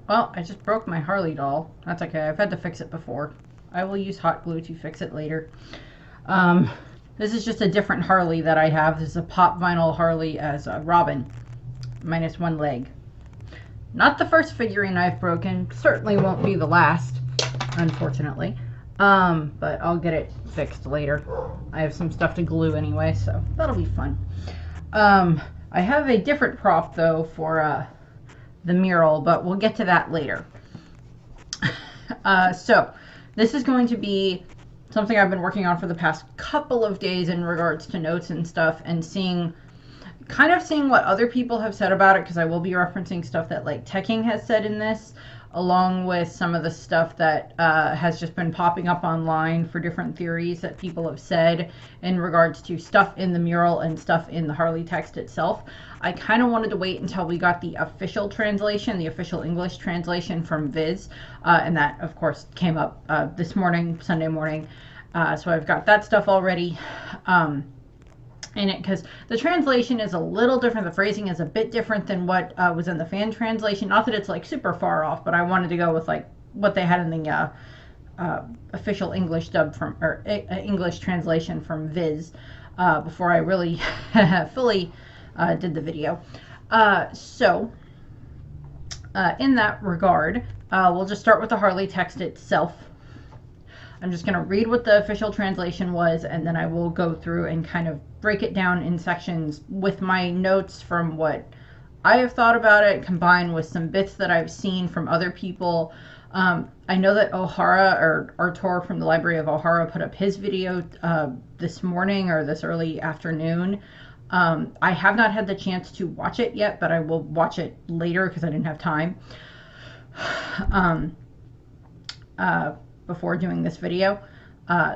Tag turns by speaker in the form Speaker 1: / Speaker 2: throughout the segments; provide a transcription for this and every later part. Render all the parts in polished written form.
Speaker 1: Well, I just broke my Harley doll. That's okay. I've had to fix it before. I will use hot glue to fix it later. Um, this is just a different Harley that I have. This is a pop vinyl Harley as a Robin, minus one leg. Not the first figurine I've broken. Certainly won't be the last, unfortunately. But I'll get it fixed later. I have some stuff to glue anyway, so that'll be fun. I have a different prop though for the mural, but we'll get to that later. So this is going to be something I've been working on for the past couple of days in regards to notes and stuff, and kind of seeing what other people have said about it, because I will be referencing stuff that like Teching has said in this, along with some of the stuff that has just been popping up online for different theories that people have said in regards to stuff in the mural and stuff in the Harley text itself. I kind of wanted to wait until we got the official translation, the official English translation from Viz, and that of course came up this morning, Sunday morning. So I've got that stuff already in it, because the translation is a little different. The phrasing is a bit different than what was in the fan translation. Not that it's like super far off, but I wanted to go with like what they had in the official English dub from, or English translation from Viz, before I really fully did the video. So in that regard, we'll just start with the Harley text itself. I'm just going to read what the official translation was, and then I will go through and kind of break it down in sections with my notes from what I have thought about it, combined with some bits that I've seen from other people. I know that Ohara, or Artur from the Library of Ohara, put up his video this morning or this early afternoon. I have not had the chance to watch it yet, but I will watch it later because I didn't have time before doing this video.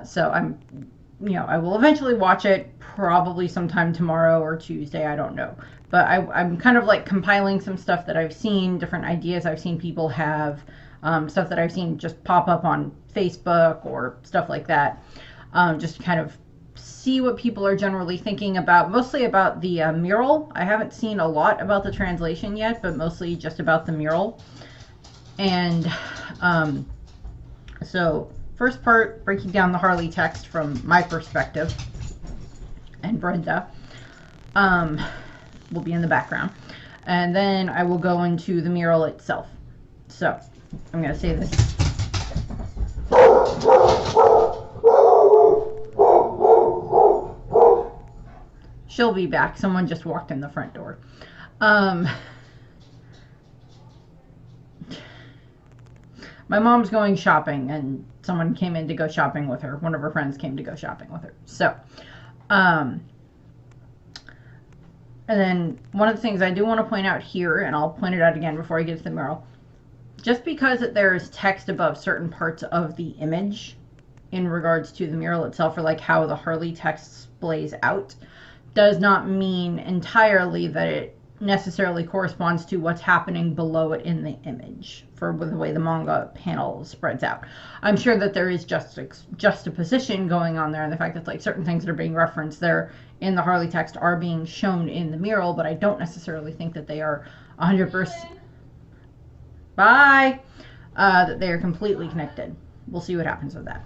Speaker 1: So I will eventually watch it, probably sometime tomorrow or Tuesday, I don't know. But I'm kind of like compiling some stuff that I've seen, different ideas I've seen people have, stuff that I've seen just pop up on Facebook or stuff like that. Just to kind of see what people are generally thinking about, mostly about the mural. I haven't seen a lot about the translation yet, but mostly just about the mural. And so first part, breaking down the Harley text from my perspective, and Brenda will be in the background. And then I will go into the mural itself. So I'm going to say this. She'll be back. Someone just walked in the front door. My mom's going shopping, and someone came in to go shopping with her. One of her friends came to go shopping with her. So, and then one of the things I do want to point out here, and I'll point it out again before I get to the mural, just because that there is text above certain parts of the image in regards to the mural itself, or like how the Harley text splays out, does not mean entirely that it necessarily corresponds to what's happening below it in the image, for the way the manga panel spreads out. I'm sure that there is juxtaposition going on there, and the fact that like certain things that are being referenced there in the Harley text are being shown in the mural, but I don't necessarily think that they are 100%. Bye. That they are completely connected. We'll see what happens with that.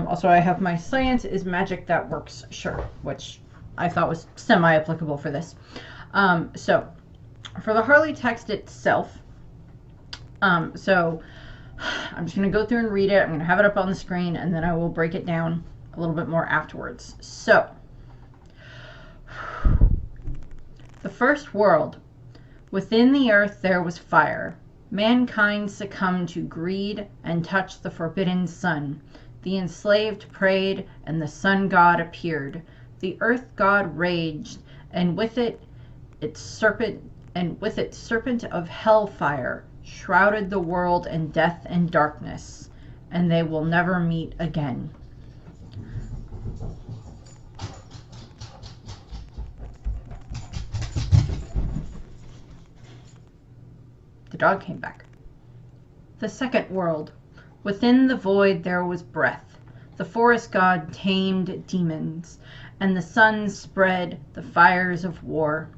Speaker 1: Also, I have my Science is Magic That Works shirt, which I thought was semi-applicable for this. So, for the Harley text itself, so I'm just going to go through and read it. I'm going to have it up on the screen, and then I will break it down a little bit more afterwards. So, the first world. Within the earth there was fire. Mankind succumbed to greed and touched the forbidden sun. The enslaved prayed, and the sun god appeared. The earth god raged, and with it its serpent of hellfire shrouded the world in death and darkness, and they will never meet again. The dog came back. The second world. Within the void there was breath. The forest god tamed demons, and the sun spread the fires of war.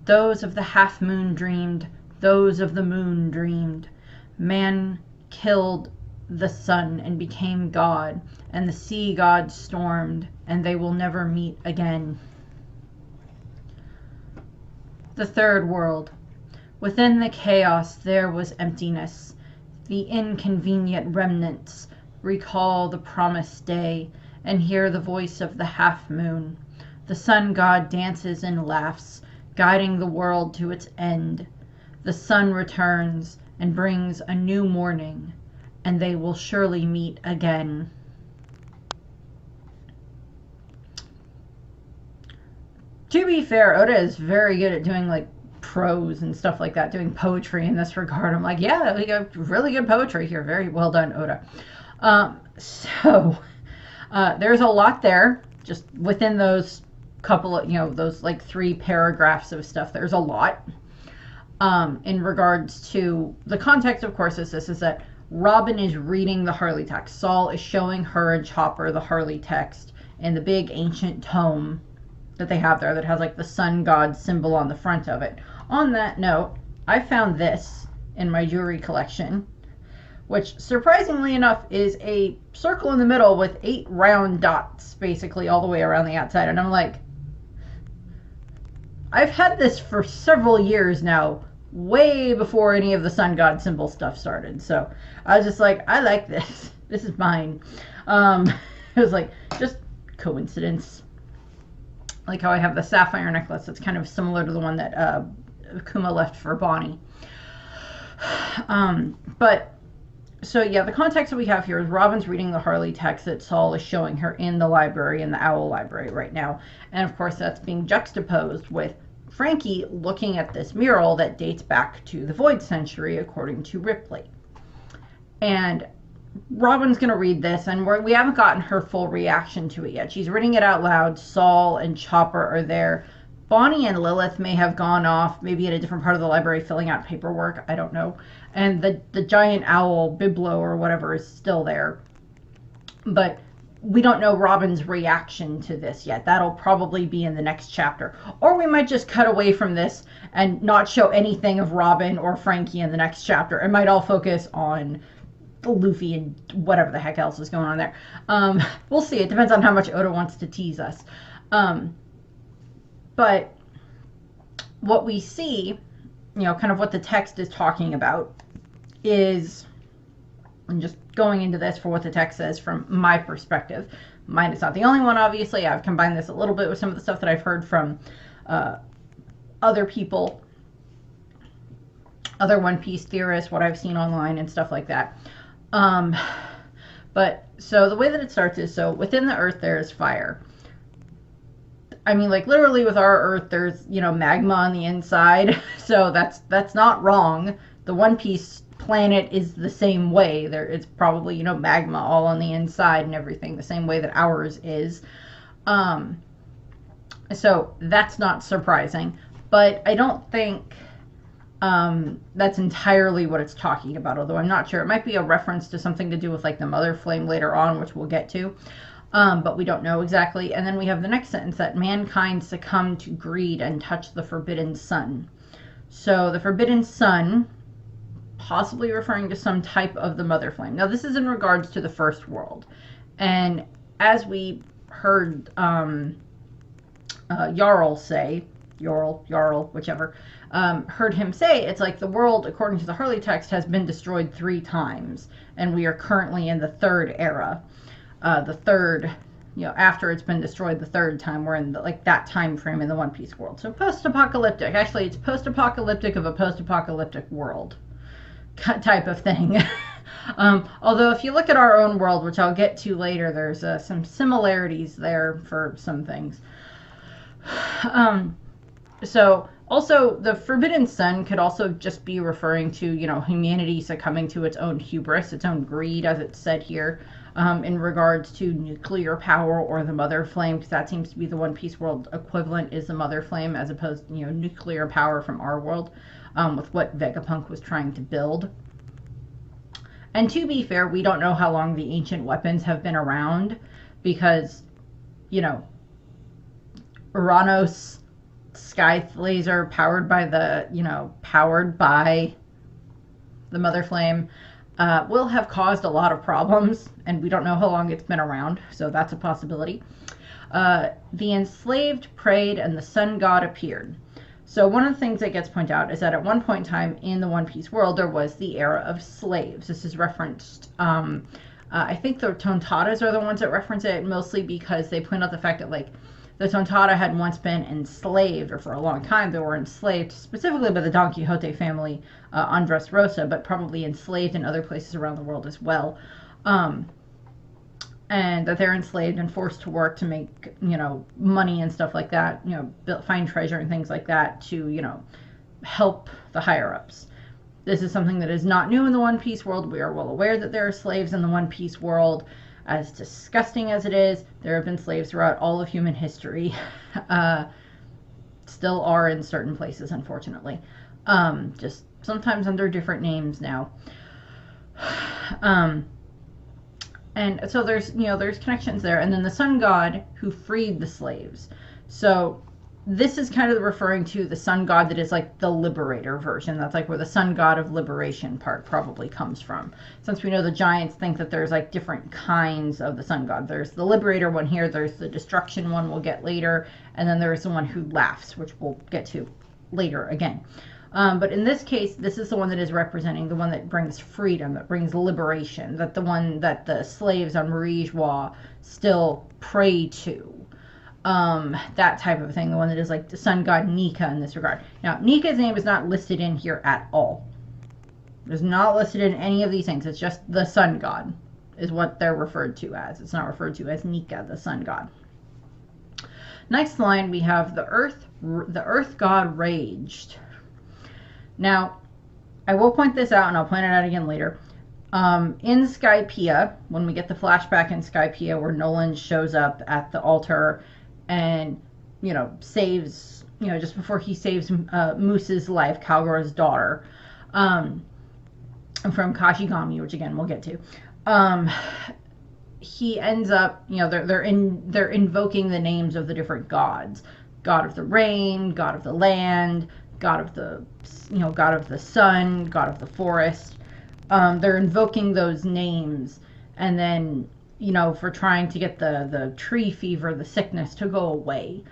Speaker 1: Those of the half moon dreamed, those of the moon dreamed. Man killed the sun and became God, and the sea gods stormed, and they will never meet again. The third world. Within the chaos there was emptiness. The inconvenient remnants recall the promised day and hear the voice of the half-moon. The sun god dances and laughs, guiding the world to its end. The sun returns and brings a new morning, and they will surely meet again. To be fair, Oda is very good at doing like prose and stuff like that, doing poetry in this regard. I'm like, yeah, we got really good poetry here. Very well done, Oda. There's a lot there, just within those couple of, those like 3 paragraphs of stuff. There's a lot. In regards to the context, of course, is that Robin is reading the Harley text. Saul is showing her and Chopper the Harley text in the big ancient tome that they have there that has like the sun god symbol on the front of it. On that note, I found this in my jewelry collection, which surprisingly enough is a circle in the middle with 8 round dots basically all the way around the outside. And I'm like, I've had this for several years now, way before any of the sun god symbol stuff started. So I was just like, I like this. This is mine. It was like just coincidence. Like how I have the sapphire necklace that's kind of similar to the one that Kuma left for Bonnie. So yeah, the context that we have here is Robin's reading the Harley text that Saul is showing her in the library, in the Owl Library right now. And of course that's being juxtaposed with Frankie looking at this mural that dates back to the Void Century, according to Ripley. And Robin's going to read this, and we haven't gotten her full reaction to it yet. She's reading it out loud. Saul and Chopper are there. Bonnie and Lilith may have gone off, maybe at a different part of the library filling out paperwork. I don't know. And the giant owl, Biblo or whatever, is still there. But we don't know Robin's reaction to this yet. That'll probably be in the next chapter. Or we might just cut away from this and not show anything of Robin or Frankie in the next chapter. It might all focus on Luffy and whatever the heck else is going on there. We'll see. It depends on how much Oda wants to tease us. But what we see, kind of what the text is talking about is, I'm just going into this for what the text says from my perspective. Mine is not the only one, obviously. I've combined this a little bit with some of the stuff that I've heard from other people, other One Piece theorists, what I've seen online and stuff like that. But so the way that it starts is, so within the earth there is fire. I mean, like literally with our earth there's, magma on the inside. So that's not wrong. The One Piece planet is the same way. It's probably, magma all on the inside and everything, the same way that ours is. So that's not surprising. But I don't think that's entirely what it's talking about, although I'm not sure. It might be a reference to something to do with like the mother flame later on, which we'll get to. But we don't know exactly. And then we have the next sentence, that mankind succumbed to greed and touched the forbidden sun. So the forbidden sun, possibly referring to some type of the mother flame. Now this is in regards to the first world. And as we heard Jarl say, Jarl, whichever, heard him say, it's like the world, according to the Harley text, has been destroyed 3 times. And we are currently in the 3rd era. The 3rd, after it's been destroyed the 3rd time, we're in that time frame in the One Piece world. So post-apocalyptic. Actually, it's post-apocalyptic of a post-apocalyptic world type of thing. Although if you look at our own world, which I'll get to later, there's some similarities there for some things. So also the forbidden sun could also just be referring to, humanity succumbing to its own hubris, its own greed, as it's said here, in regards to nuclear power or the mother flame, because that seems to be the One Piece world equivalent, is the mother flame, as opposed to, nuclear power from our world, with what Vegapunk was trying to build. And to be fair, we don't know how long the ancient weapons have been around, because, Uranos sky laser powered by the, mother flame, will have caused a lot of problems, and we don't know how long it's been around, so that's a possibility. The enslaved prayed and the sun god appeared. So one of the things that gets pointed out is that at one point in time in the One Piece world, there was the era of slaves. This is referenced, I think the Tontatas are the ones that reference it, mostly because they point out the fact that, like, the Tontata had once been enslaved, or for a long time they were enslaved, specifically by the Don Quixote family on Dressrosa, but probably enslaved in other places around the world as well. And that they're enslaved and forced to work to make, money and stuff like that, find treasure and things like that to, help the higher-ups. This is something that is not new in the One Piece world. We are well aware that there are slaves in the One Piece world. As disgusting as it is, there have been slaves throughout all of human history. Still are in certain places, unfortunately. Just sometimes under different names now. And so there's connections there. And then the sun god who freed the slaves. So this is kind of referring to the sun god that is like the liberator version. That's like where the sun god of liberation part probably comes from. Since we know the giants think that there's like different kinds of the sun god. There's the liberator one here. There's the destruction one we'll get later. And then there's the one who laughs, which we'll get to later again. But in this case, this is the one that is representing the one that brings freedom, that brings liberation, that the one that the slaves on Marigeois still pray to. That type of thing, the one that is like the sun god Nika in this regard. Now, Nika's name is not listed in here at all. It's not listed in any of these things. It's just the sun god is what they're referred to as. It's not referred to as Nika, the sun god. Next line, we have the earth god raged. Now, I will point this out, and I'll point it out again later. In Skypiea, when we get the flashback in Skypiea where Nolan shows up at the altar and, saves, just before he saves Moose's life, Kalgora's daughter, from Kashigami, which again we'll get to. He ends up, they're invoking the names of the different gods. God of the rain, god of the land, god of the sun, god of the forest. They're invoking those names, and then, for trying to get the tree fever, the sickness to go away,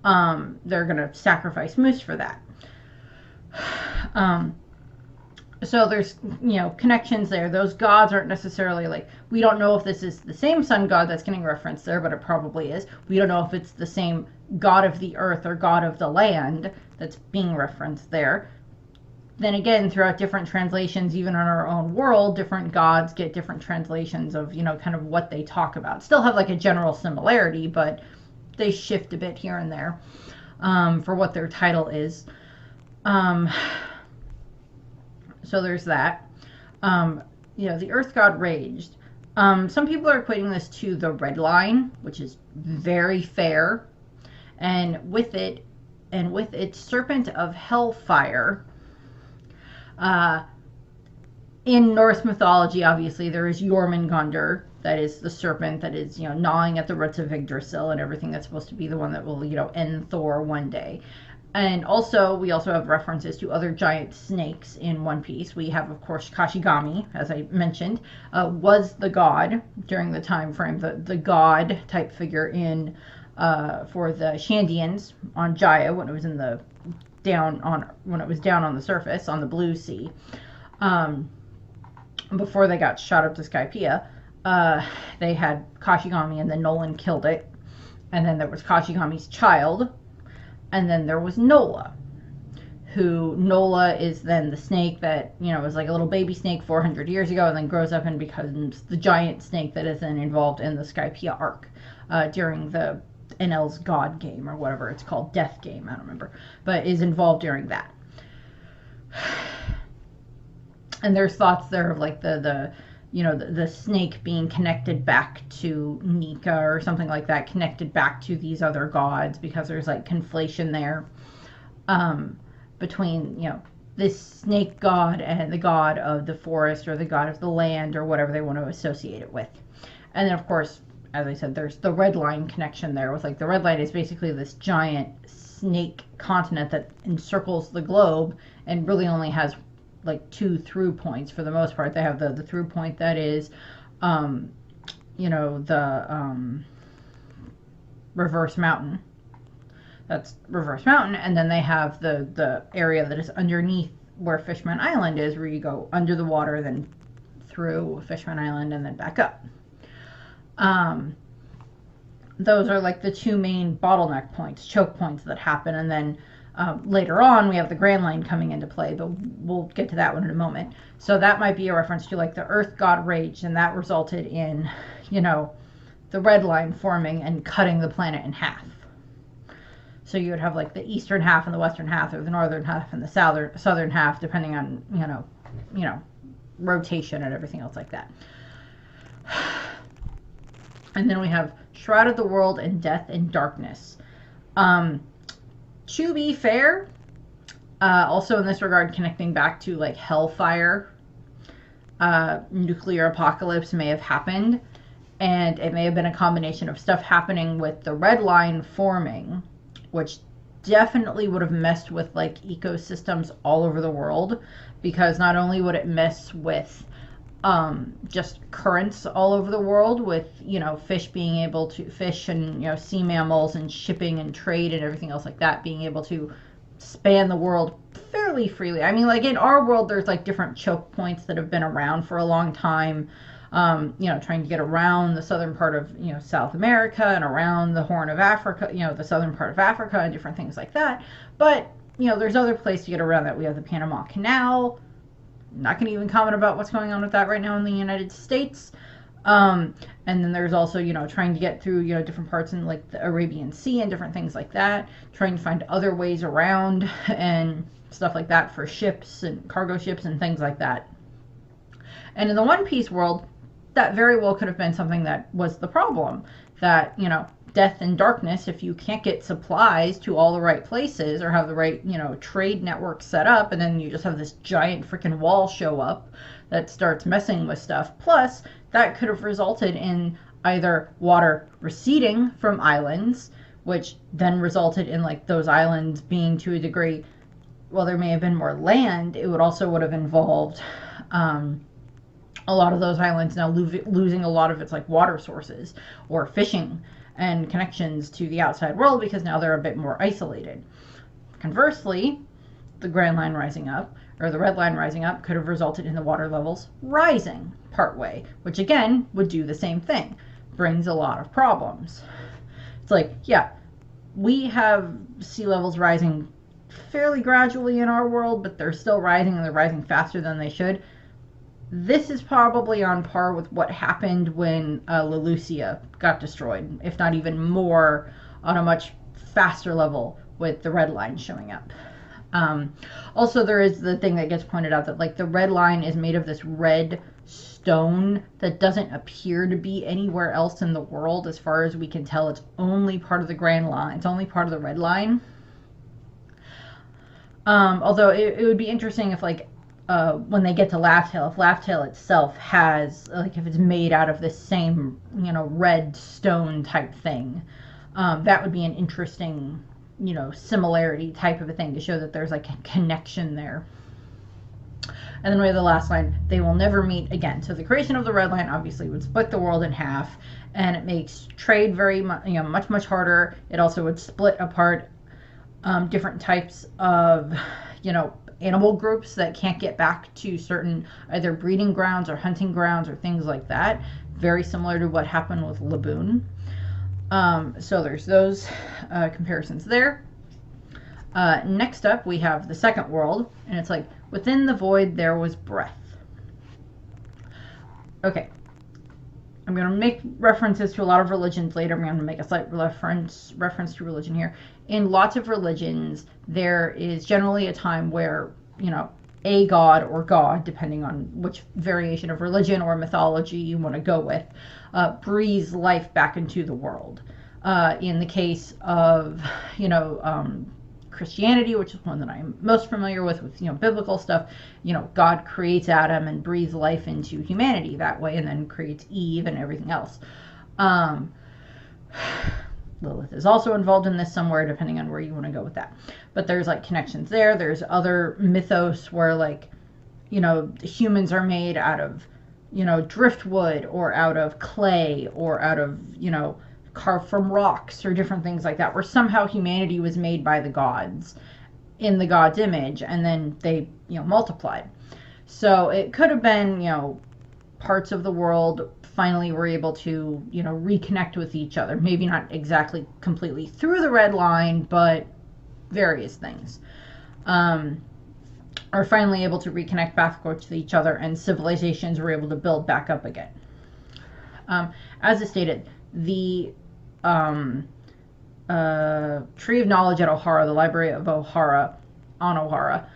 Speaker 1: they're going to sacrifice Moose for that. So there's, connections there. Those gods aren't necessarily like, we don't know if this is the same sun god that's getting referenced there, but it probably is. We don't know if it's the same god of the earth or god of the land that's being referenced there. Then again, throughout different translations, even in our own world, different gods get different translations of, kind of what they talk about. Still have like a general similarity, but they shift a bit here and there for what their title is. So there's that. The earth god raged. Some people are equating this to the red line, which is very fair. And with its serpent of hellfire, in Norse mythology, obviously, there is Jormungandr, that is the serpent that is, gnawing at the roots of Yggdrasil and everything that's supposed to be the one that will, end Thor one day. And also, we also have references to other giant snakes in One Piece. We have, of course, Kashigami, as I mentioned, was the god during the time frame, the god type figure in for the Shandians on Jaya when it was down on the surface on the Blue Sea, before they got shot up to Skypiea. They had Kashigami, and then Nolan killed it, and then there was Kashigami's child, and then there was Nola, Nola is then the snake that, was like a little baby snake 400 years ago, and then grows up and becomes the giant snake that is then involved in the Skypiea arc during the NL's God game, or whatever it's called, Death Game, I don't remember, but is involved during that. And there's thoughts there of like the snake being connected back to Nika or something like that, connected back to these other gods, because there's like conflation there between, this snake god and the god of the forest or the god of the land or whatever they want to associate it with. And then, of course, as I said, there's the red line connection there with, like, the red line is basically this giant snake continent that encircles the globe and really only has like 2 through points for the most part. They have the through point that is, the reverse mountain. That's reverse mountain, and then they have the area that is underneath where Fishman Island is, where you go under the water, then through Fishman Island, and then back up. Those are like the 2 main bottleneck points, choke points that happen, and then later on we have the Grand Line coming into play, but we'll get to that one in a moment. So that might be a reference to like the Earth God raged, and that resulted in, the red line forming and cutting the planet in half. So you would have like the eastern half and the western half, or the northern half and the southern half, depending on, rotation and everything else like that. And then we have shrouded the world in death and darkness. To be fair, also in this regard, connecting back to like hellfire, nuclear apocalypse may have happened, and it may have been a combination of stuff happening with the red line forming, which definitely would have messed with like ecosystems all over the world, because not only would it mess with just currents all over the world, with fish being able to fish, and sea mammals and shipping and trade and everything else like that being able to span the world fairly freely. I mean, like in our world there's like different choke points that have been around for a long time, trying to get around the southern part of South America and around the Horn of Africa, the southern part of Africa, and different things like that. But there's other places to get around that. We have the Panama Canal. Not going to even comment about what's going on with that right now in the United States. And then there's also, trying to get through, different parts in like the Arabian Sea and different things like that, trying to find other ways around and stuff like that for ships and cargo ships and things like that. And in the One Piece world, that very well could have been something that was the problem, that, death and darkness, if you can't get supplies to all the right places or have the right, trade network set up, and then you just have this giant freaking wall show up that starts messing with stuff. Plus, that could have resulted in either water receding from islands, which then resulted in like those islands being to a degree, well, there may have been more land, it would have involved a lot of those islands now losing a lot of its like water sources or fishing and connections to the outside world, because now they're a bit more isolated. Conversely, the Grand Line rising up, or the Red Line rising up, could have resulted in the water levels rising partway, which again would do the same thing. Brings a lot of problems. It's like, yeah, we have sea levels rising fairly gradually in our world, but they're still rising, and they're rising faster than they should. This is probably on par with what happened when Leleucia got destroyed, if not even more, on a much faster level with the red line showing up. Also, there is the thing that gets pointed out that like the red line is made of this red stone that doesn't appear to be anywhere else in the world. As far as we can tell, it's only part of the Grand Line. It's only part of the red line. Although it would be interesting if like when they get to Laugh-Tale, if Laugh-Tale itself has, like, if it's made out of this same, red stone type thing, that would be an interesting, similarity type of a thing to show that there's, like, a connection there. And then we have the last line, they will never meet again. So the creation of the red line obviously would split the world in half, and it makes trade very much, much harder. It also would split apart different types of, animal groups that can't get back to certain either breeding grounds or hunting grounds or things like that. Very similar to what happened with Laboon. So there's those comparisons there. Next up, we have the second world, and it's like, within the void there was breath. Okay. I'm going to make references to a lot of religions later. I'm going to make a slight reference to religion here. In lots of religions, there is generally a time where, a god or god, depending on which variation of religion or mythology you want to go with, breathes life back into the world. In the case of, Christianity, which is one that I'm most familiar with biblical stuff, God creates Adam and breathes life into humanity that way, and then creates Eve and everything else. Lilith is also involved in this somewhere, depending on where you want to go with that. But there's like connections there. There's other mythos where like, you know, humans are made out of, you know, driftwood or out of clay or out of, you know, carved from rocks or different things like that, where somehow humanity was made by the gods in the god's image, and then they, you know, multiplied. So it could have been, you know, parts of the world finally were able to, you know, reconnect with each other. Maybe not exactly completely through the red line, but various things. Are finally able to reconnect back with each other, and civilizations were able to build back up again. As I stated, the Tree of Knowledge at Ohara, the Library of Ohara, on Ohara,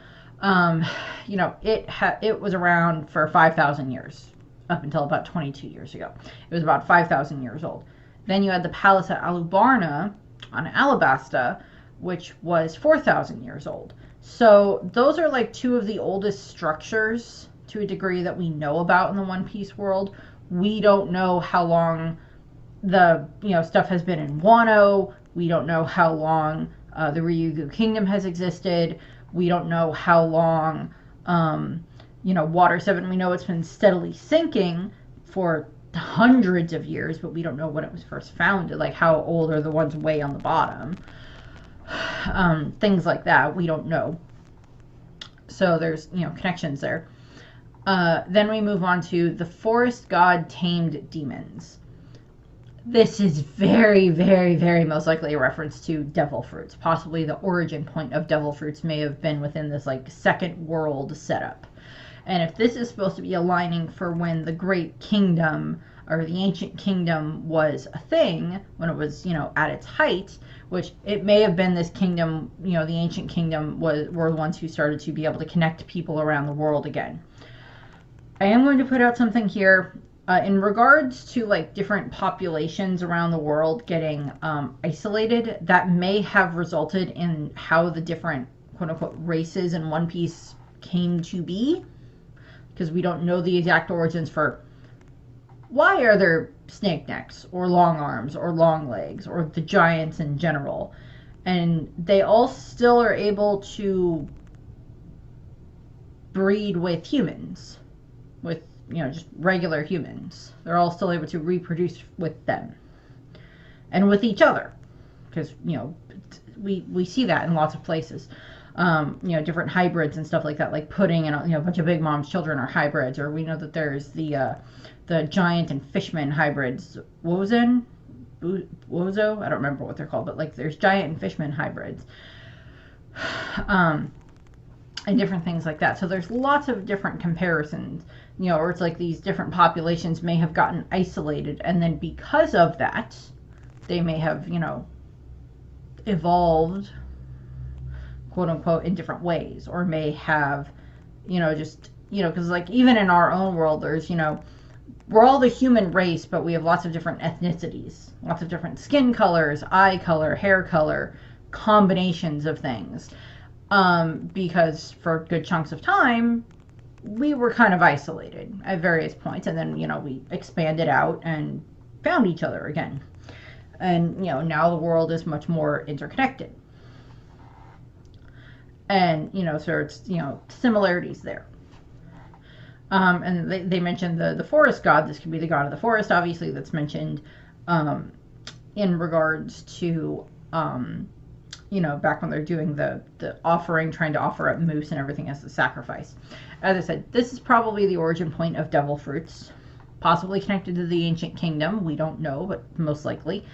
Speaker 1: you know, it was around for 5,000 years, up until about 22 years ago. It was about 5,000 years old. Then you had the Palace at Alubarna on Alabasta, which was 4,000 years old. So those are like two of the oldest structures to a degree that we know about in the One Piece world. We don't know how long the, you know, stuff has been in Wano. We don't know how long the Ryukyu Kingdom has existed. We don't know how long, you know, Water 7. We know it's been steadily sinking for hundreds of years, but we don't know when it was first founded. Like, how old are the ones way on the bottom? Things like that, we don't know. So there's, you know, connections there. Then we move on to the forest god tamed demons. This is very, very, very most likely a reference to devil fruits. Possibly the origin point of devil fruits may have been within this like second world setup. And if this is supposed to be aligning for when the Great Kingdom or the Ancient Kingdom was a thing, when it was, you know, at its height, which it may have been this kingdom, you know, the Ancient Kingdom were the ones who started to be able to connect people around the world again. I am going to put out something here. In regards to like different populations around the world getting isolated, that may have resulted in how the different quote-unquote races in One Piece came to be, because we don't know the exact origins for why are there snake necks or long arms or long legs or the giants in general, and they all still are able to breed with humans, with, you know, just regular humans. They're all still able to reproduce with them and with each other, because, you know, we see that in lots of places. You know, different hybrids and stuff like that, like Pudding and, you know, a bunch of Big Mom's children are hybrids. Or we know that there's the giant and fishman hybrids, Wozo, I don't remember what they're called, but like there's giant and fishman hybrids, and different things like that. So there's lots of different comparisons, you know, or it's like these different populations may have gotten isolated, and then because of that, they may have, you know, evolved, quote unquote, in different ways, or may have, you know, just, you know, because like even in our own world, there's, you know, we're all the human race, but we have lots of different ethnicities, lots of different skin colors, eye color, hair color, combinations of things. Because for good chunks of time, we were kind of isolated at various points, and then, you know, we expanded out and found each other again. And, you know, now the world is much more interconnected. And, you know, so it's, you know, similarities there. And they mentioned the forest god. This could be the god of the forest, obviously, that's mentioned in regards to, you know, back when they're doing the offering, trying to offer up moose and everything as a sacrifice. As I said, this is probably the origin point of devil fruits, possibly connected to the Ancient Kingdom. We don't know, but most likely.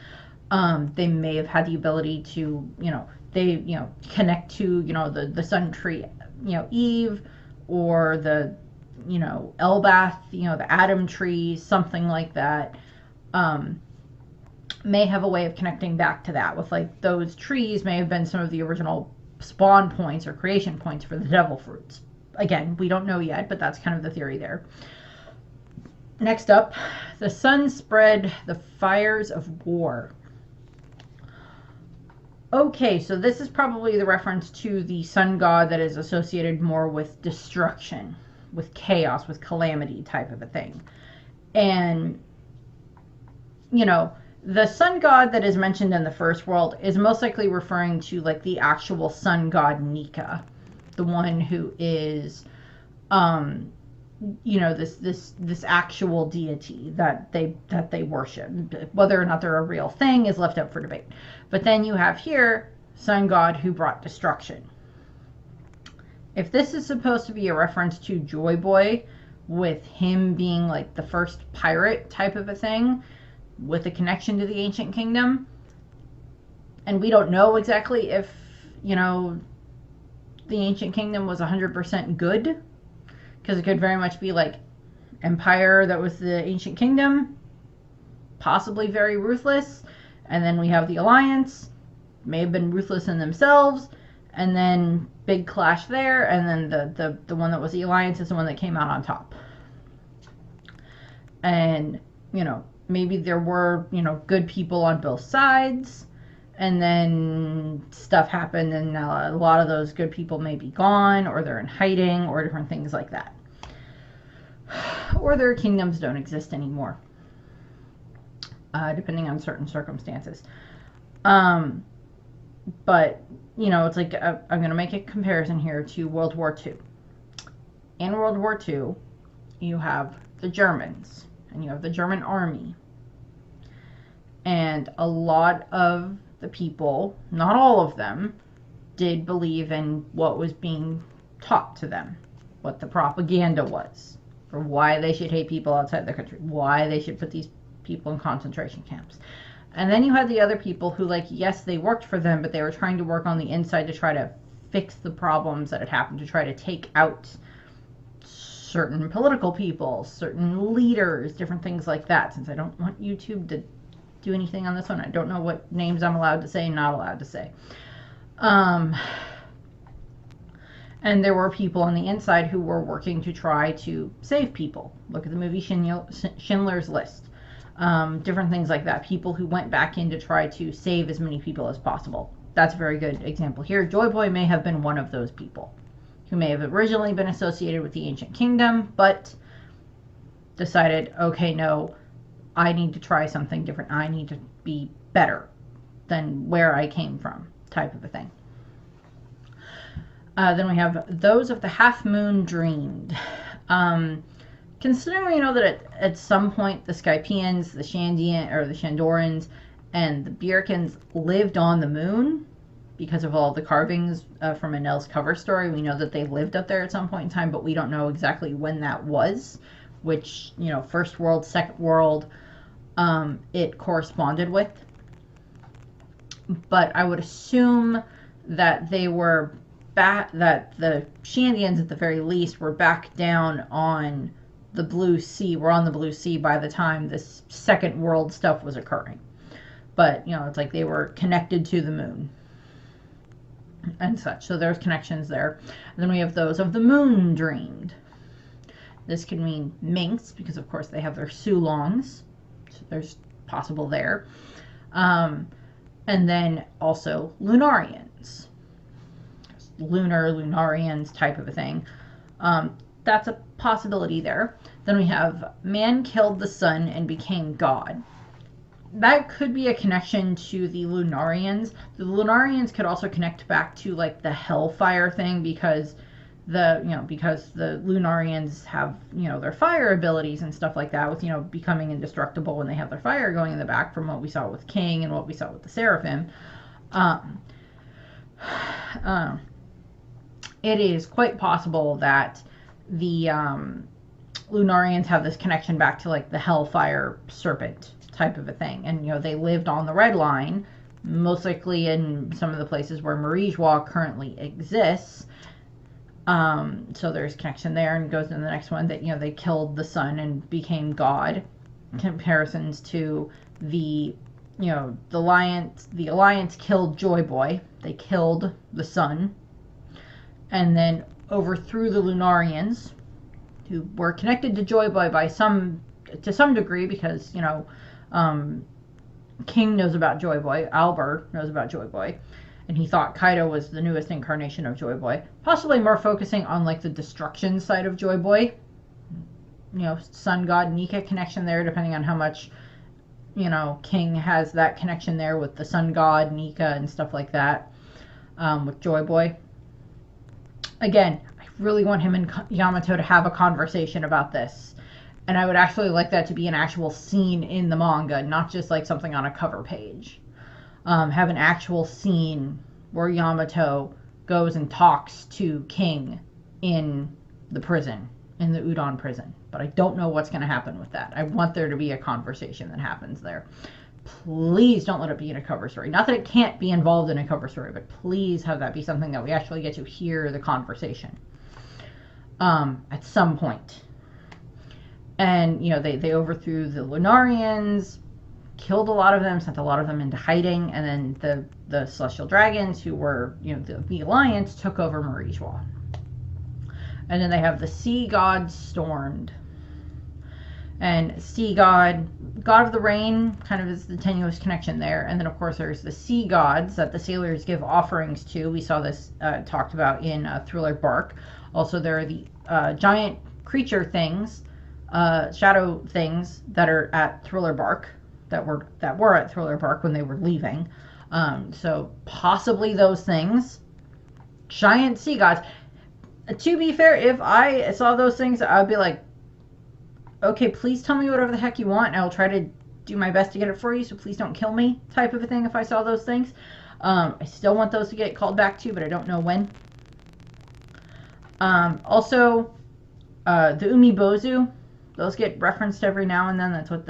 Speaker 1: They may have had the ability to, you know, they, you know, connect to, you know, the sun tree, you know, Eve, or the, you know, Elbath, you know, the Adam tree, something like that. May have a way of connecting back to that, with like those trees may have been some of the original spawn points or creation points for the devil fruits. Again, we don't know yet, but that's kind of the theory there. Next up, the sun spread the fires of war. Okay, so this is probably the reference to the sun god that is associated more with destruction, with chaos, with calamity type of a thing. And, you know, The sun god that is mentioned in the first world is most likely referring to like the actual sun god Nika, the one who is, this actual deity that they worship. Whether or not they're a real thing is left up for debate. But then you have here sun god who brought destruction. If this is supposed to be a reference to Joy Boy, with him being like the first pirate type of a thing, with a connection to the ancient kingdom, and we don't know exactly if, the ancient kingdom was 100% good, because it could very much be like empire that was the ancient kingdom, possibly very ruthless, and then we have the alliance, may have been ruthless in themselves, and then big clash there, and then the one that was the alliance is the one that came out on top. And maybe there were, good people on both sides, and then stuff happened, and a lot of those good people may be gone, or they're in hiding, or different things like that. Or their kingdoms don't exist anymore, depending on certain circumstances. But, it's like, I'm going to make a comparison here to World War II. In World War II, you have the Germans, and you have the German army. And a lot of the people, not all of them, did believe in what was being taught to them, what the propaganda was, or why they should hate people outside their country, why they should put these people in concentration camps. And then you had the other people who, like, yes, they worked for them, but they were trying to work on the inside to try to fix the problems that had happened, to try to take out certain political people, certain leaders, different things like that. Since I don't want YouTube to do anything on this one, I don't know what names I'm allowed to say, not allowed to say. And there were people on the inside who were working to try to save people. Look at the movie Schindler's List. Different things like that. People who went back in to try to save as many people as possible. That's a very good example here. Joy Boy may have been one of those people who may have originally been associated with the ancient kingdom, but decided, okay, no, I need to try something different. I need to be better than where I came from, type of a thing. Then we have those of the half moon dreamed. Considering we know that at some point the Skypians, the Shandorans, and the Bjerkans lived on the moon because of all the carvings from Annel's cover story. We know that they lived up there at some point in time, but we don't know exactly when that was, which, first world, second world, it corresponded with. But I would assume that they were back, that the Shandians at the very least were back down on the Blue Sea, were on the Blue Sea by the time this second world stuff was occurring. But, it's like they were connected to the moon and such. So there's connections there. And then we have those of the moon dreamed. This could mean minks, because of course they have their Sulongs. So there's possible there. And then also Lunarians. Lunarians type of a thing. That's a possibility there. Then we have man killed the sun and became God. That could be a connection to the Lunarians. The Lunarians could also connect back to like the hellfire thing, because the Lunarians have, their fire abilities and stuff like that, with, becoming indestructible when they have their fire going in the back, from what we saw with King and what we saw with the Seraphim. It is quite possible that the Lunarians have this connection back to like the hellfire serpent type of a thing, and they lived on the Red Line, most likely in some of the places where Marijois currently exists. So there's connection there, and goes into the next one that they killed the sun and became God. Comparisons to the alliance killed Joy Boy. They killed the sun, and then overthrew the Lunarians, who were connected to Joy Boy to some degree, because King knows about Joy Boy, Albert knows about Joy Boy, and he thought Kaido was the newest incarnation of Joy Boy, possibly more focusing on like the destruction side of Joy Boy. Sun God Nika connection there, depending on how much King has that connection there with the sun god, Nika, and stuff like that, with Joy Boy. Again, I really want him and Yamato to have a conversation about this. And I would actually like that to be an actual scene in the manga, not just like something on a cover page. Have an actual scene where Yamato goes and talks to King in the prison, in the Udon prison. But I don't know what's going to happen with that. I want there to be a conversation that happens there. Please don't let it be in a cover story. Not that it can't be involved in a cover story, but please have that be something that we actually get to hear the conversation at some point. And, they overthrew the Lunarians, killed a lot of them, sent a lot of them into hiding, and then the Celestial Dragons, who were, the Alliance, took over Marijua. And then they have the Sea Gods stormed. And Sea God of the Rain, kind of is the tenuous connection there. And then, of course, there's the Sea Gods that the sailors give offerings to. We saw this talked about in Thriller Bark. Also, there are the giant creature things, shadow things that are at Thriller Bark, that were at Thriller Bark when they were leaving. So possibly those things. Giant sea gods. To be fair, if I saw those things, I'd be like, okay, please tell me whatever the heck you want, and I'll try to do my best to get it for you, so please don't kill me, type of a thing if I saw those things. I still want those to get called back to, but I don't know when. Also, the Umibozu, those get referenced every now and then. That's what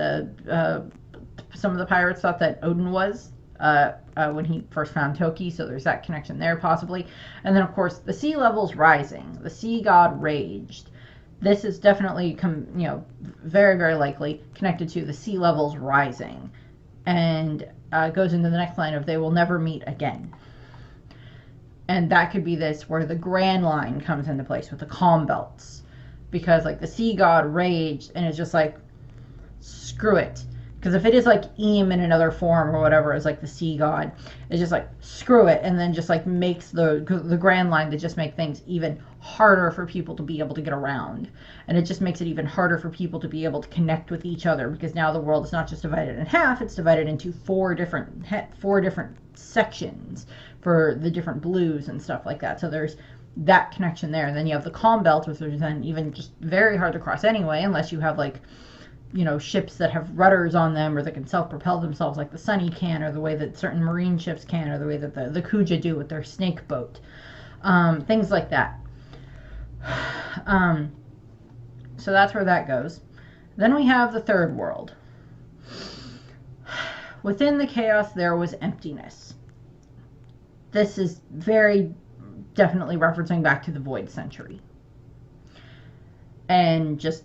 Speaker 1: some of the pirates thought that Odin was when he first found Toki, so there's that connection there possibly. And then, of course, the sea level's rising. The sea god raged. This is definitely, very, very likely connected to the sea levels rising. And goes into the next line of they will never meet again. And that could be this, where the Grand Line comes into place with the calm belts. Because, the sea god raged, and it's just like, screw it. Because if it is like Eam in another form or whatever, it's like the sea god, it's just like, screw it, and then just makes the Grand Line to just make things even harder for people to be able to get around. And it just makes it even harder for people to be able to connect with each other, because now the world is not just divided in half, it's divided into four different sections for the different blues and stuff like that. So there's that connection there. And then you have the calm belt, which is then even just very hard to cross anyway, unless you have ships that have rudders on them, or that can self-propel themselves like the Sunny can, or the way that certain marine ships can, or the way that the Kuja do with their snake boat. Things like that. So that's where that goes. Then we have the third world. Within the chaos, there was emptiness. This is very definitely referencing back to the Void Century. And just,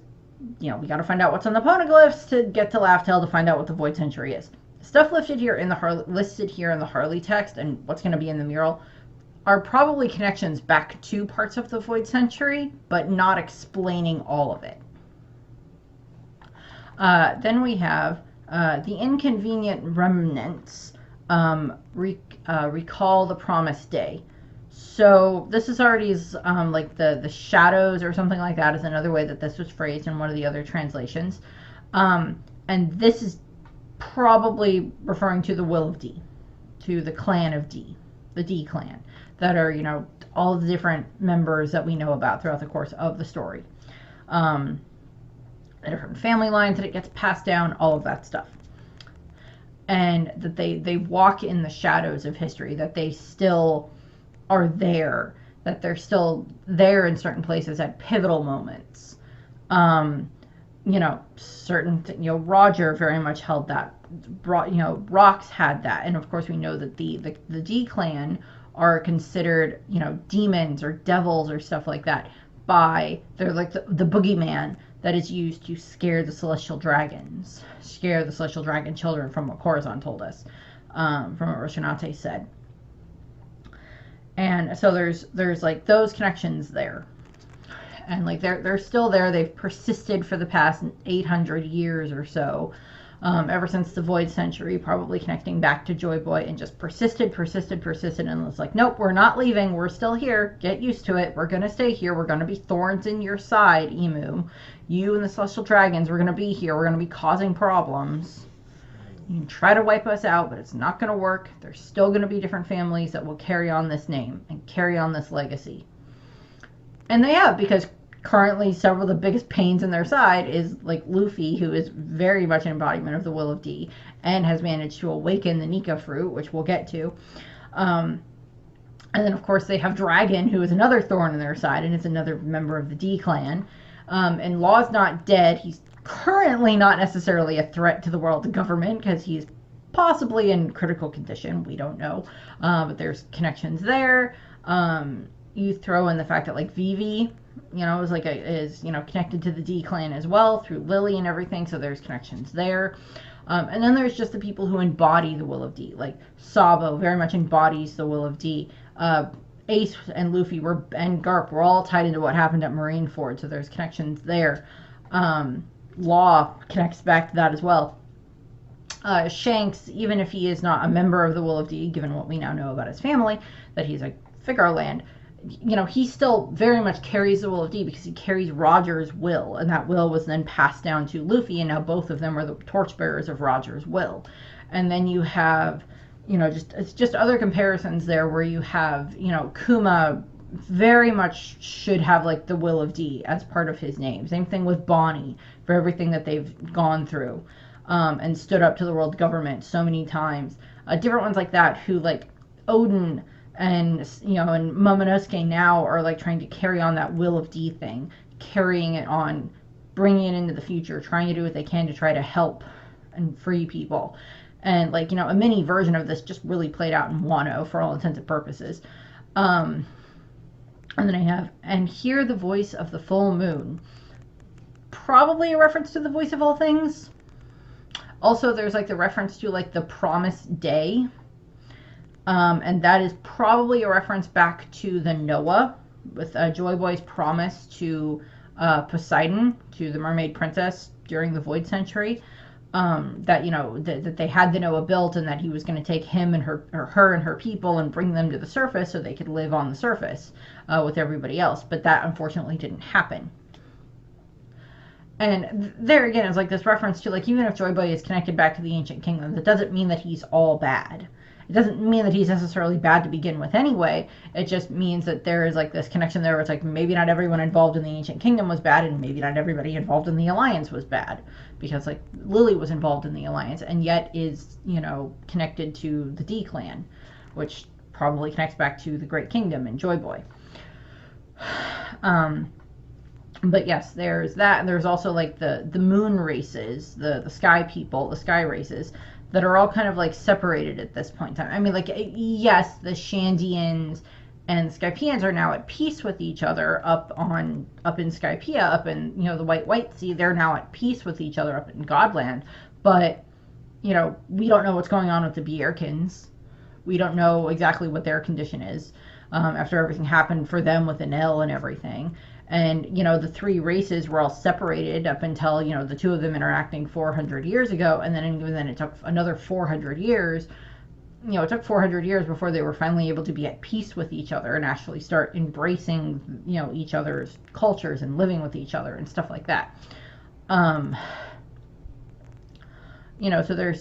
Speaker 1: we got to find out what's on the poneglyphs to get to Laugh-Tale to find out what the Void Century is. Stuff listed here in the Harley text, and what's going to be in the mural, are probably connections back to parts of the Void Century, but not explaining all of it. Then we have the Inconvenient Remnants recall the Promised Day. So this is already the shadows or something like that is another way that this was phrased in one of the other translations. And this is probably referring to the Will of D, to the clan of D, the D clan, that are, all of the different members that we know about throughout the course of the story. The different family lines that it gets passed down, all of that stuff. And that they walk in the shadows of history, that they still are there, that they're still there in certain places at pivotal moments. Roger very much held that. Rox had that. And of course we know that the D clan are considered, demons or devils or stuff like that they're like the boogeyman that is used to scare the celestial dragons, scare the celestial dragon children, from what Corazon told us, from what Roshinate said. And so there's those connections there. And they're still there. They've persisted for the past 800 years or so. Ever since the Void Century, probably connecting back to Joy Boy, and just persisted, and it's like, nope, we're not leaving, we're still here, get used to it, we're gonna stay here, we're gonna be thorns in your side, Emu. You and the Celestial Dragons, we're gonna be here, we're gonna be causing problems. You can try to wipe us out, but it's not going to work. There's still going to be different families that will carry on this name and carry on this legacy. And they have, because currently several of the biggest pains in their side is like Luffy, who is very much an embodiment of the will of D and has managed to awaken the Nika fruit, which we'll get to. And then of course they have Dragon, who is another thorn in their side and is another member of the D clan. And Law's not dead. He's currently not necessarily a threat to the world government because he's possibly in critical condition. We don't know. But there's connections there. You throw in the fact that like Vivi, is connected to the D clan as well through Lily and everything, so there's connections there. And then there's just the people who embody the will of D, like Sabo very much embodies the will of D. Ace and Luffy and Garp were all tied into what happened at Marineford, so there's connections there. Law connects back to that as well. Shanks, even if he is not a member of the will of D, given what we now know about his family, that he's a Figaro land, he still very much carries the will of D because he carries Roger's will, and that will was then passed down to Luffy, and now both of them are the torchbearers of Roger's will. And then you have, just other comparisons there where you have, Kuma very much should have like the will of D as part of his name. Same thing with Bonnie for everything that they've gone through and stood up to the world government so many times. Different ones like that who like Odin and and Momonosuke now are like trying to carry on that will of D thing, carrying it on, bringing it into the future, trying to do what they can to try to help and free people. And like a mini version of this just really played out in Wano for all intents and purposes. And then I have, and hear the voice of the full moon, probably a reference to the voice of all things. Also there's like the reference to like the promised day. And that is probably a reference back to the Noah, with Joy Boy's promise to Poseidon, to the mermaid princess during the Void Century, that they had the Noah built, and that he was going to take him and her and her people and bring them to the surface so they could live on the surface with everybody else. But that unfortunately didn't happen. And there again is like this reference to like, even if Joy Boy is connected back to the ancient kingdom, that doesn't mean that he's all bad. It doesn't mean that he's necessarily bad to begin with anyway. It just means that there is like this connection there where it's like maybe not everyone involved in the ancient kingdom was bad, and maybe not everybody involved in the alliance was bad, because like Lily was involved in the alliance and yet is connected to the D clan, which probably connects back to the Great Kingdom and Joy Boy. But yes, there's that, and there's also like the moon races, the sky people, the sky races, that are all kind of like separated at this point in time. I mean, like, yes, the Shandians and the Skypians are now at peace with each other up in Skypea, up in the White Sea. They're now at peace with each other up in Godland, but we don't know what's going on with the Bjerkins. We don't know exactly what their condition is after everything happened for them with Enel and everything. And, the three races were all separated up until, the two of them interacting 400 years ago. And then it took another 400 years. It took 400 years before they were finally able to be at peace with each other and actually start embracing, each other's cultures and living with each other and stuff like that. So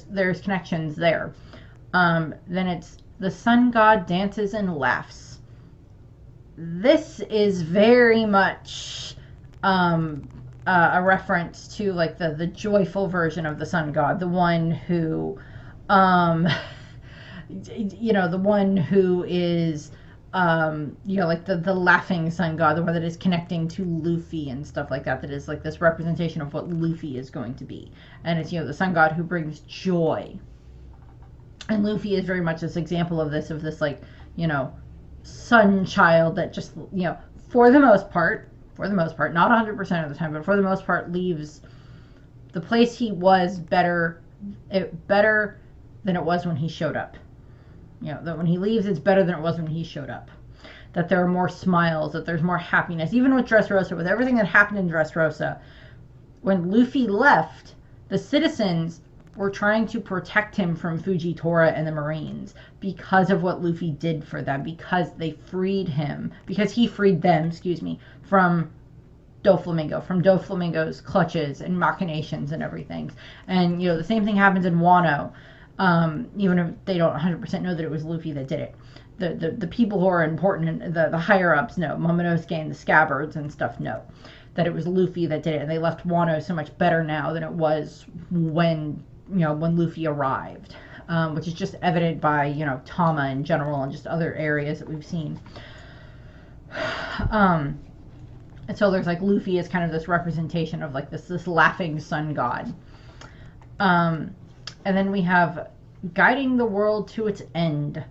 Speaker 1: there's connections there. Then it's the sun god dances and laughs. This is very much a reference to like the joyful version of the sun god, the one who the one who is like the laughing sun god, the one that is connecting to Luffy and stuff like that, that is like this representation of what Luffy is going to be. And it's the sun god who brings joy, and Luffy is very much this example of this like sun child that just for the most part, not 100% of the time, but for the most part, leaves the place he was better than it was when he showed up. That when he leaves, it's better than it was when he showed up. That there are more smiles, that there's more happiness. Even with Dressrosa, with everything that happened in Dressrosa, when Luffy left, the citizens were trying to protect him from Fujitora and the Marines because of what Luffy did for them, because they freed him, because he freed them, from Doflamingo, from Doflamingo's clutches and machinations and everything. And, you know, the same thing happens in Wano, even if they don't 100% know that it was Luffy that did it. The people who are important, the higher-ups know, Momonosuke and the Scabbards and stuff know that it was Luffy that did it, and they left Wano so much better now than it was when, you know, when Luffy arrived, which is just evident by, you know, Tama in general and just other areas that we've seen. And so there's like Luffy is kind of this representation of like this laughing sun god. And then we have guiding the world to its end.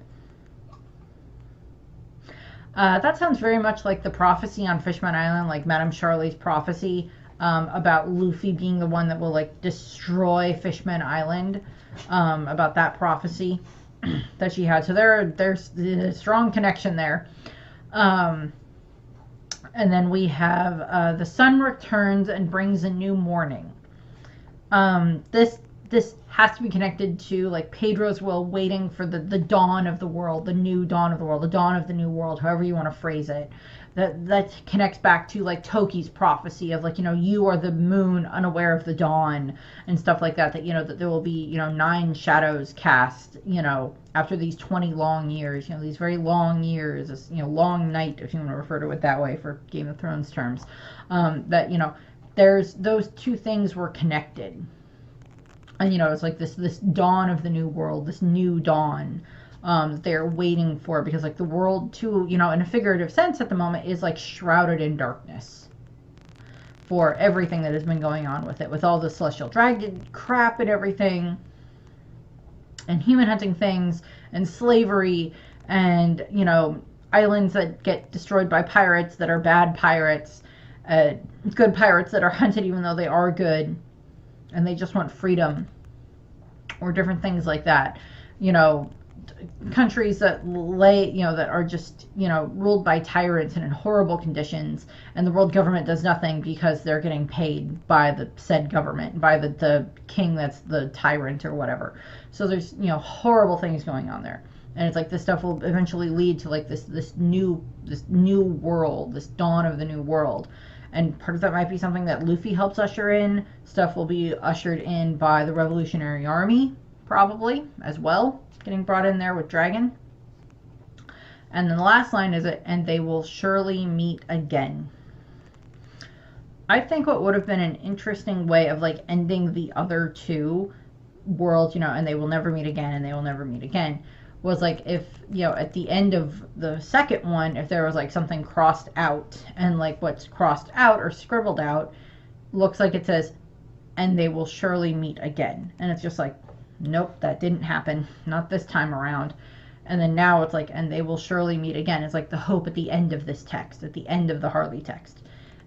Speaker 1: That sounds very much like the prophecy on Fishman Island, like Madame Charlie's prophecy about Luffy being the one that will like destroy Fishman Island, about that prophecy that she had. So there's a strong connection there. And then we have the sun returns and brings a new morning. This has to be connected to like Pedro's will, waiting for the dawn of the world, the new dawn of the world, the dawn of the new world, however you want to phrase it. That connects back to like Toki's prophecy of like, you know, you are the moon unaware of the dawn and stuff like that, that, you know, that there will be, you know, 9 shadows cast, you know, after these 20 long years, you know, these very long years, this, you know, long night, if you want to refer to it that way for Game of Thrones terms, that, you know, there's those two things were connected. And, you know, it's like this dawn of the new world, this new dawn they're waiting for, because like the world too, you know, in a figurative sense at the moment is like shrouded in darkness for everything that has been going on with it, with all the celestial dragon crap and everything, and human hunting things, and slavery, and, you know, islands that get destroyed by pirates that are bad pirates, good pirates that are hunted even though they are good, and they just want freedom, or different things like that. You know, countries that that are just, you know, ruled by tyrants and in horrible conditions, and the world government does nothing because they're getting paid by the said government, by the king that's the tyrant or whatever. So there's, you know, horrible things going on there. And it's like this stuff will eventually lead to like this new world, this dawn of the new world. And part of that might be something that Luffy helps usher in. Stuff will be ushered in by the Revolutionary Army, probably, as well, getting brought in there with Dragon. And then the last line is, and they will surely meet again. I think what would have been an interesting way of like ending the other two worlds, you know, and they will never meet again, and they will never meet again, was like if, you know, at the end of the second one, if there was like something crossed out, and like what's crossed out or scribbled out looks like it says, and they will surely meet again. And it's just like, nope, that didn't happen. Not this time around. And then now it's like, and they will surely meet again. It's like the hope at the end of this text, at the end of the Harley text.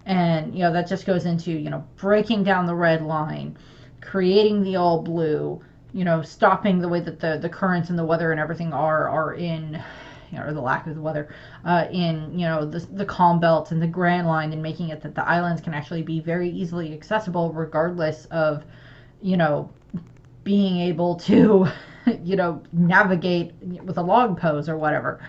Speaker 1: And, you know, that just goes into, you know, breaking down the red line, creating the all blue, you know, stopping the way that the currents and the weather and everything are in, you know, or the lack of the weather, in, you know, the calm belt and the Grand Line, and making it that the islands can actually be very easily accessible regardless of, you know, being able to, you know, navigate with a log pose or whatever.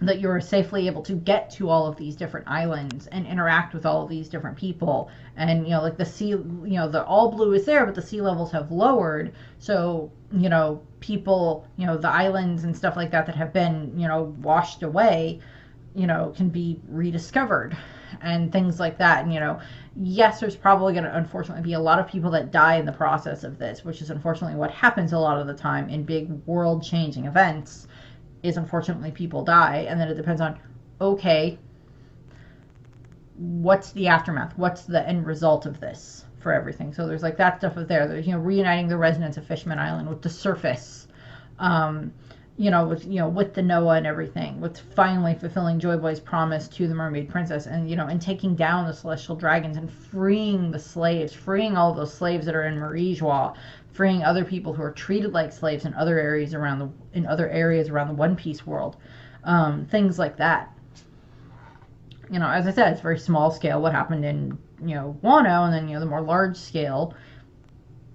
Speaker 1: That you're safely able to get to all of these different islands and interact with all of these different people. And, you know, like the sea, you know, the all blue is there, but the sea levels have lowered. So, you know, people, you know, the islands and stuff like that that have been, you know, washed away, you know, can be rediscovered and things like that. And, you know, yes, there's probably going to unfortunately be a lot of people that die in the process of this, which is unfortunately what happens a lot of the time in big world changing events. Is unfortunately people die, and then it depends on, okay, what's the aftermath? What's the end result of this for everything? So there's like that stuff of there. There's, you know, reuniting the residents of Fishman Island with the surface, you know, with the Noah and everything, with finally fulfilling Joy Boy's promise to the Mermaid Princess, and, you know, and taking down the celestial dragons and freeing the slaves, freeing all those slaves that are in Marie-Joie, freeing other people who are treated like slaves in other areas around the One Piece world, things like that. You know, as I said, it's very small scale what happened in, you know, Wano, and then, you know, the more large scale,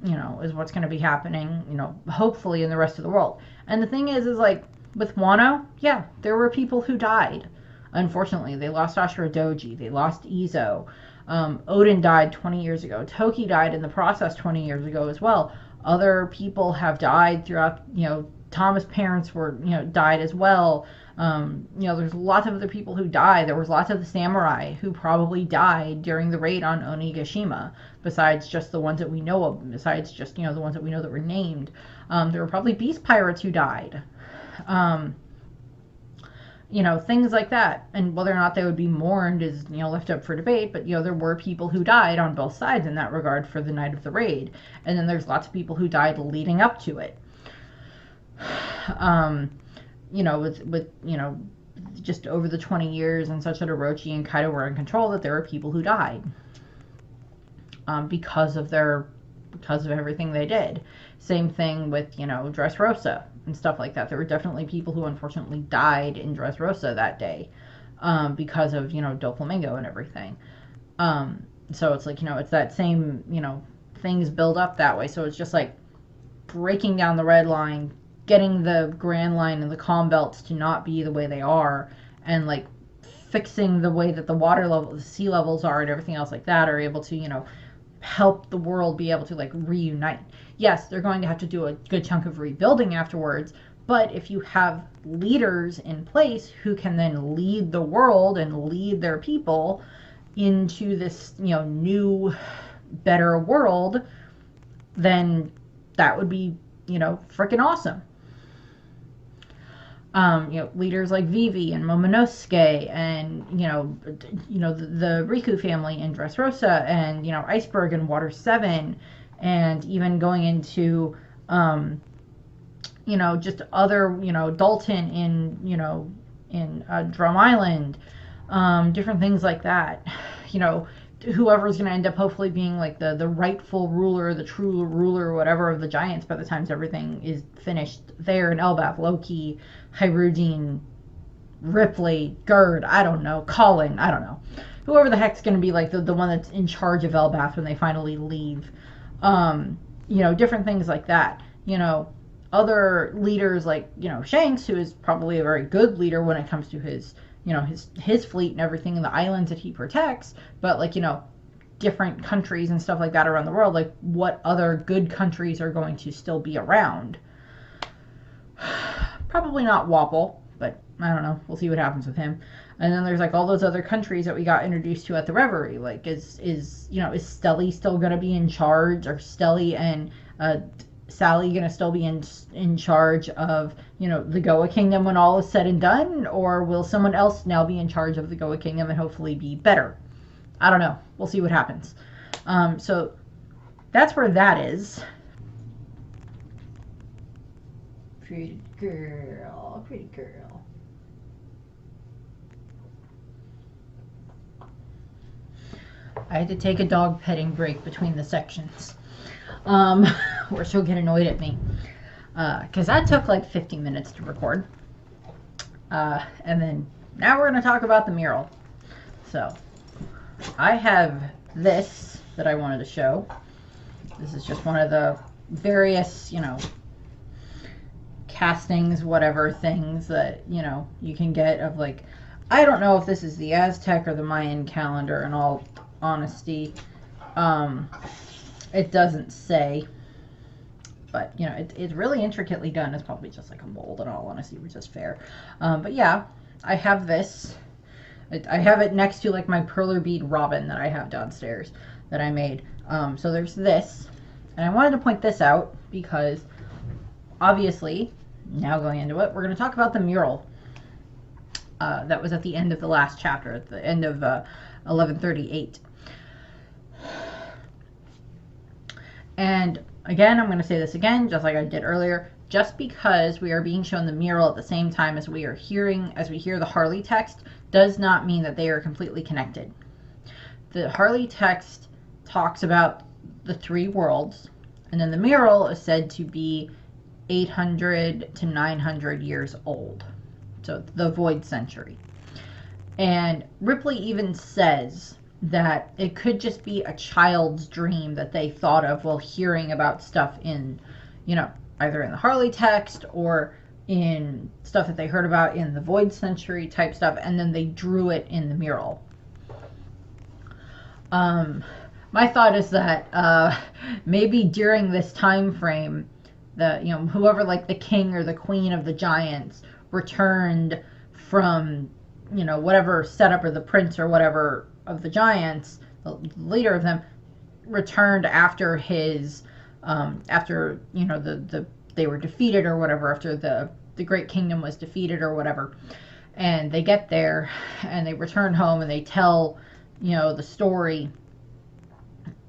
Speaker 1: you know, is what's going to be happening, you know, hopefully in the rest of the world. And the thing is like with Wano, yeah, there were people who died. Unfortunately, they lost Ashura Doji, they lost Izo. Odin died 20 years ago. Toki died in the process 20 years ago as well. Other people have died throughout, Thomas' parents were, died as well. There's lots of other people who died. There was lots of the samurai who probably died during the raid on Onigashima, besides just the ones that we know of, besides just, the ones that we know that were named. There were probably beast pirates who died. Things like that. And whether or not they would be mourned is, left up for debate. But, there were people who died on both sides in that regard for the night of the raid. And then there's lots of people who died leading up to it. With just over the 20 years and such that Orochi and Kaido were in control, that there were people who died. Because of everything they did. Same thing with, Dressrosa and stuff like that. There were definitely people who unfortunately died in Dressrosa that day, because of, Doflamingo and everything. So it's like, it's that same, things build up that way. So it's just like breaking down the red line, getting the Grand Line and the calm belts to not be the way they are, and like fixing the way that the water level, the sea levels are and everything else like that, are able to, help the world be able to like reunite. Yes, they're going to have to do a good chunk of rebuilding afterwards, but if you have leaders in place who can then lead the world and lead their people into this, new, better world, then that would be, freaking awesome. Leaders like Vivi and Momonosuke and, the Riku family in Dressrosa and, Iceberg and Water 7, and even going into, just other, Dalton in Drum Island, different things like that. Whoever's going to end up hopefully being like the rightful ruler, the true ruler or whatever of the giants by the time everything is finished there in Elbaf. Loki, Hyrudine, Ripley, Gerd, I don't know, Colin, I don't know. Whoever the heck's going to be like the one that's in charge of Elbaf when they finally leave. Different things like that. Other leaders like, Shanks, who is probably a very good leader when it comes to his his fleet and everything and the islands that he protects, but like, different countries and stuff like that around the world, like what other good countries are going to still be around? Probably not Wapple, but I don't know. We'll see what happens with him. And then there's like all those other countries that we got introduced to at the Reverie. Like is Stelly still going to be in charge? Are Stelly and Sally going to still be in charge of, the Goa Kingdom when all is said and done? Or will someone else now be in charge of the Goa Kingdom and hopefully be better? I don't know. We'll see what happens. So that's where that is. Pretty girl, pretty girl. I had to take a dog petting break between the sections. Or she'll get annoyed at me. Because that took like 50 minutes to record. And then now we're going to talk about the mural. So, I have this that I wanted to show. This is just one of the various, castings, whatever things that, you can get of like, I don't know if this is the Aztec or the Mayan calendar in all honesty. It doesn't say. But, it's really intricately done. It's probably just like a mold in all honesty, which is fair. But yeah, I have this. I have it next to like my perler bead robin that I have downstairs that I made. So there's this. And I wanted to point this out because obviously, now going into it, we're going to talk about the mural. That was at the end of the last chapter, at the end of 1138. And again, I'm going to say this again, just like I did earlier. Just because we are being shown the mural at the same time as we hear the Harley text, does not mean that they are completely connected. The Harley text talks about the three worlds, and then the mural is said to be 800 to 900 years old. So the Void Century. And Ripley even says that it could just be a child's dream that they thought of while hearing about stuff in, either in the Harley text or in stuff that they heard about in the Void Century type stuff, and then they drew it in the mural. My thought is that maybe during this time frame, whoever, like the king or the queen of the giants, returned from whatever setup, or the prince or whatever of the giants, the leader of them, returned after his after they were defeated or whatever, after the great kingdom was defeated or whatever, and they get there and they return home and they tell the story,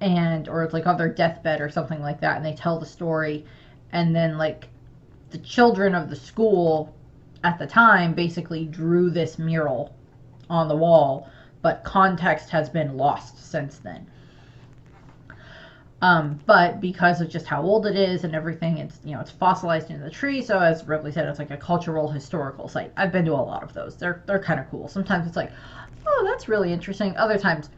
Speaker 1: or it's like on their deathbed or something like that, and they tell the story, and then like the children of the school at the time basically drew this mural on the wall, but context has been lost since then. But because of just how old it is and everything, it's fossilized in the tree. So as Ripley said, it's like a cultural historical site. I've been to a lot of those. They're kind of cool. Sometimes it's like, oh, that's really interesting. Other times,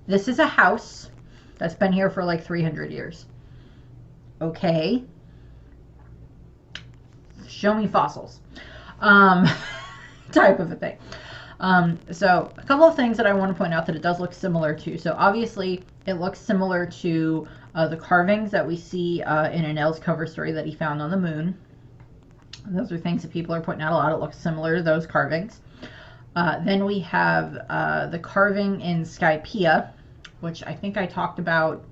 Speaker 1: this is a house that's been here for like 300 years. Okay. Show me fossils. Type of a thing. So a couple of things that I want to point out that it does look similar to. So obviously it looks similar to the carvings that we see in Anel's cover story that he found on the moon. Those are things that people are pointing out a lot. It looks similar to those carvings. Then we have the carving in Skypiea, which I think I talked about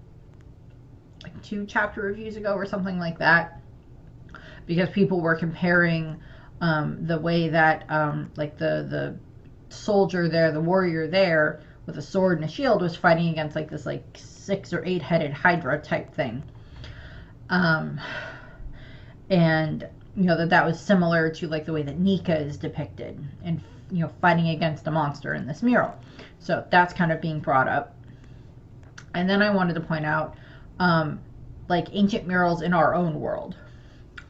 Speaker 1: like 2 chapter reviews ago or something like that, because people were comparing the way that like the soldier there, the warrior there with a sword and a shield, was fighting against like this like 6 or 8 headed hydra type thing, and that was similar to like the way that Nika is depicted and fighting against a monster in this mural. So that's kind of being brought up. And then I wanted to point out like ancient murals in our own world.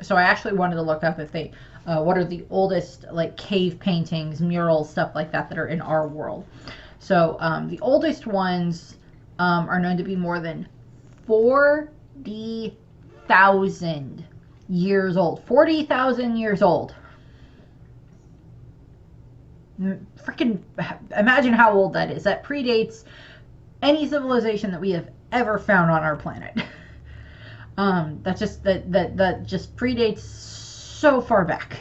Speaker 1: So I actually wanted to look up if they what are the oldest like cave paintings, murals, stuff like that are in our world. So the oldest ones are known to be more than 40,000 years old. 40,000 years old. Freaking imagine how old that is. That predates any civilization that we have ever found on our planet. That just predates so far back,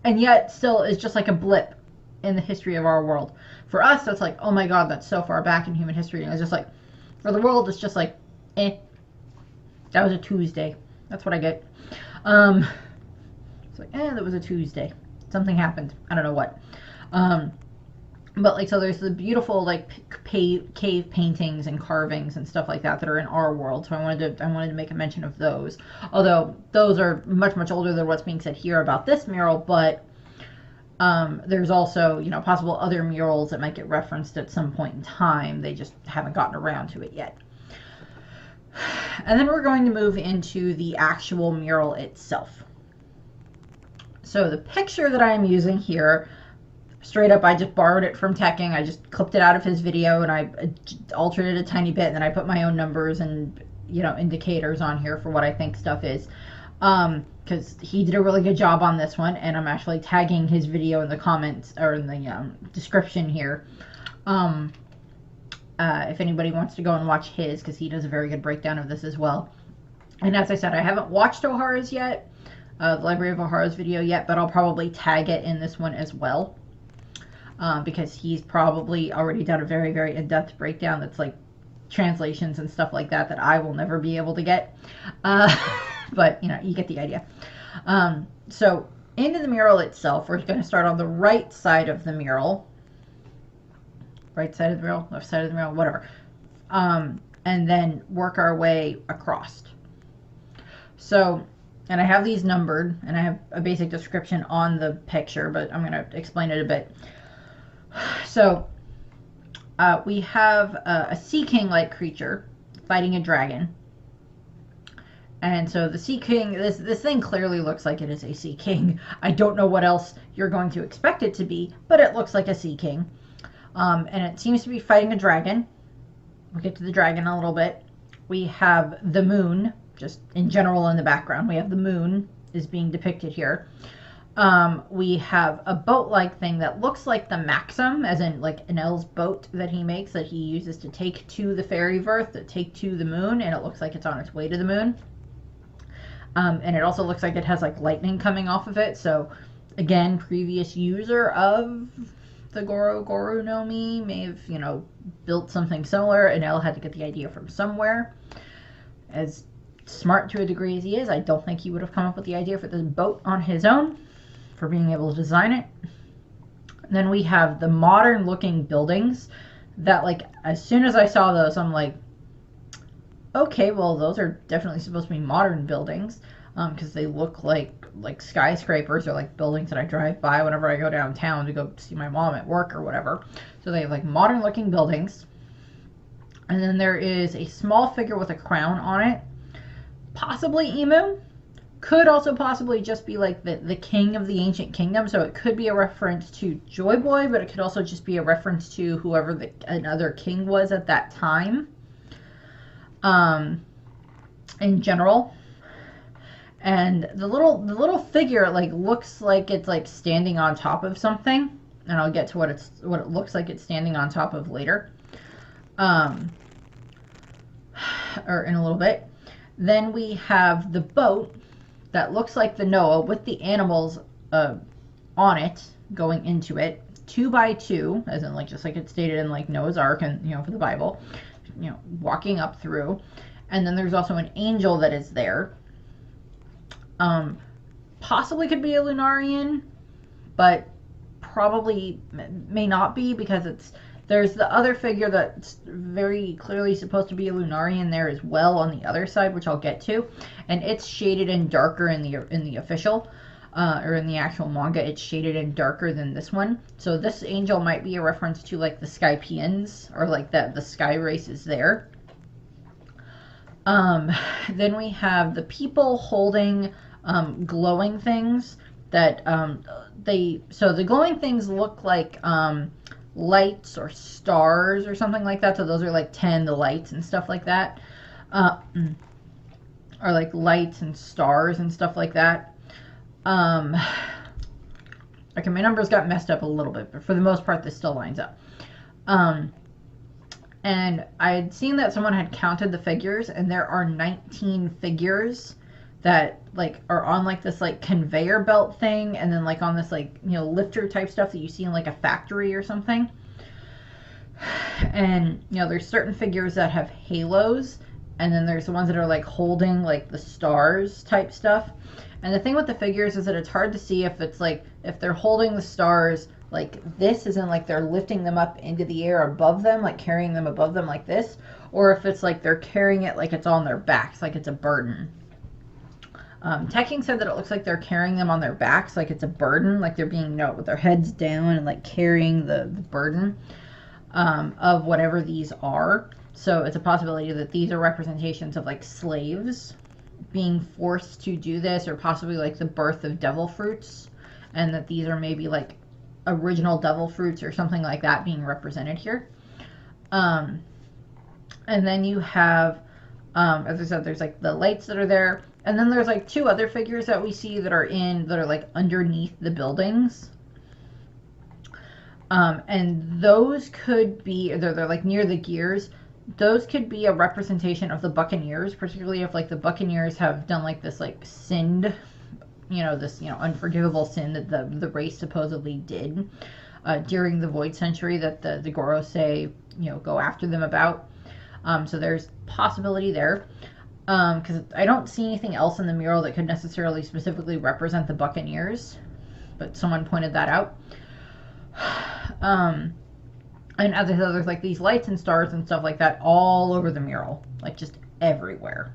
Speaker 1: and yet still is just like a blip in the history of our world. For us, that's like, oh my god, that's so far back in human history. And it's just like, for the world, it's just like, that was a Tuesday. That's what I get. It's like, that was a Tuesday. Something happened. I don't know what. But like, so there's the beautiful like cave paintings and carvings and stuff like that are in our world. So I wanted to make a mention of those. Although those are much, much older than what's being said here about this mural. But there's also possible other murals that might get referenced at some point in time. They just haven't gotten around to it yet. And then we're going to move into the actual mural itself. So the picture that I am using here, straight up, I just borrowed it from Tekking. I just clipped it out of his video and I altered it a tiny bit, and then I put my own numbers and indicators on here for what I think stuff is, because he did a really good job on this one, and I'm actually tagging his video in the comments or in the description here, if anybody wants to go and watch his, because he does a very good breakdown of this as well. And as I said, I haven't watched Ohara's yet, the Library of Ohara's video yet, but I'll probably tag it in this one as well. Because he's probably already done a very, very in-depth breakdown that's like translations and stuff like that I will never be able to get. But, you get the idea. So, into the mural itself, we're going to start on the right side of the mural. Right side of the mural, left side of the mural, whatever. And then work our way across. So, and I have these numbered, and I have a basic description on the picture, but I'm going to explain it a bit. So, we have a Sea King-like creature fighting a dragon. And so the Sea King, this thing clearly looks like it is a Sea King. I don't know what else you're going to expect it to be, but it looks like a Sea King. And it seems to be fighting a dragon. We'll get to the dragon in a little bit. We have the moon just in general in the background. We have the moon is being depicted here. We have a boat-like thing that looks like the Maxim, as in like Enel's boat that he makes, that he uses to take to the fairyverse, to take to the moon, and it looks like it's on its way to the moon. And it also looks like it has like lightning coming off of it. So again, previous user of the Goro no Mi may have, you know, built something similar. Enel had to get the idea from somewhere. As smart to a degree as he is, I don't think he would have come up with the idea for this boat on his own, for being able to design it. And then we have the modern looking buildings that, like, as soon as I saw those, I'm like, okay, well, those are definitely supposed to be modern buildings, because they look like skyscrapers, or like buildings that I drive by whenever I go downtown to go see my mom at work or whatever. So they have like modern looking buildings. And then there is a small figure with a crown on it, possibly Emu. Could also possibly just be like the king of the ancient kingdom. So it could be a reference to Joy Boy, but it could also just be a reference to whoever another king was at that time. In general. And the little figure, like, looks like it's like standing on top of something, and I'll get to what it looks like it's standing on top of later, or in a little bit. Then we have the boat that looks like the Noah with the animals on it going into it, 2 by 2, as in like just like it's stated in like Noah's Ark and, you know, for the Bible, you know, walking up through. And then there's also an angel that is there. Possibly could be a Lunarian, but probably may not be, because there's the other figure that's very clearly supposed to be a Lunarian there as well on the other side, which I'll get to, and it's shaded in darker in the official, or in the actual manga. It's shaded in darker than this one. So this angel might be a reference to like the Skypians, or like the sky races there. Then we have the people holding glowing things that so the glowing things look like lights or stars or something like that. So those are like 10, the lights and stuff like that, are like lights and stars and stuff like that. Okay, my numbers got messed up a little bit, but for the most part this still lines up. And I had seen that someone had counted the figures, and there are 19 figures that like are on like this like conveyor belt thing, and then like on this like, you know, lifter type stuff that you see in like a factory or something. And, you know, there's certain figures that have halos, and then there's the ones that are like holding like the stars type stuff. And the thing with the figures is that it's hard to see if it's like, if they're holding the stars like this, as in like they're lifting them up into the air above them, like carrying them above them like this, or if it's like they're carrying it like it's on their backs, like it's a burden. Tekking said that it looks like they're carrying them on their backs, like it's a burden, like they're being, you know, with their heads down and like carrying the burden of whatever these are. So it's a possibility that these are representations of like slaves being forced to do this, or possibly like the birth of devil fruits, and that these are maybe like original devil fruits or something like that being represented here. And then you have, as I said, there's like the lights that are there. And then there's like 2 other figures that we see that are like underneath the buildings. And those could be, they're like near the gears. Those could be a representation of the Buccaneers, particularly if like the Buccaneers have done like this like sinned, you know, this, you know, unforgivable sin that the race supposedly did during the Void Century, that the Goro say, you know, go after them about. So there's possibility there. Because I don't see anything else in the mural that could necessarily specifically represent the Buccaneers, but someone pointed that out. And as I said, there's like these lights and stars and stuff like that all over the mural, like just everywhere.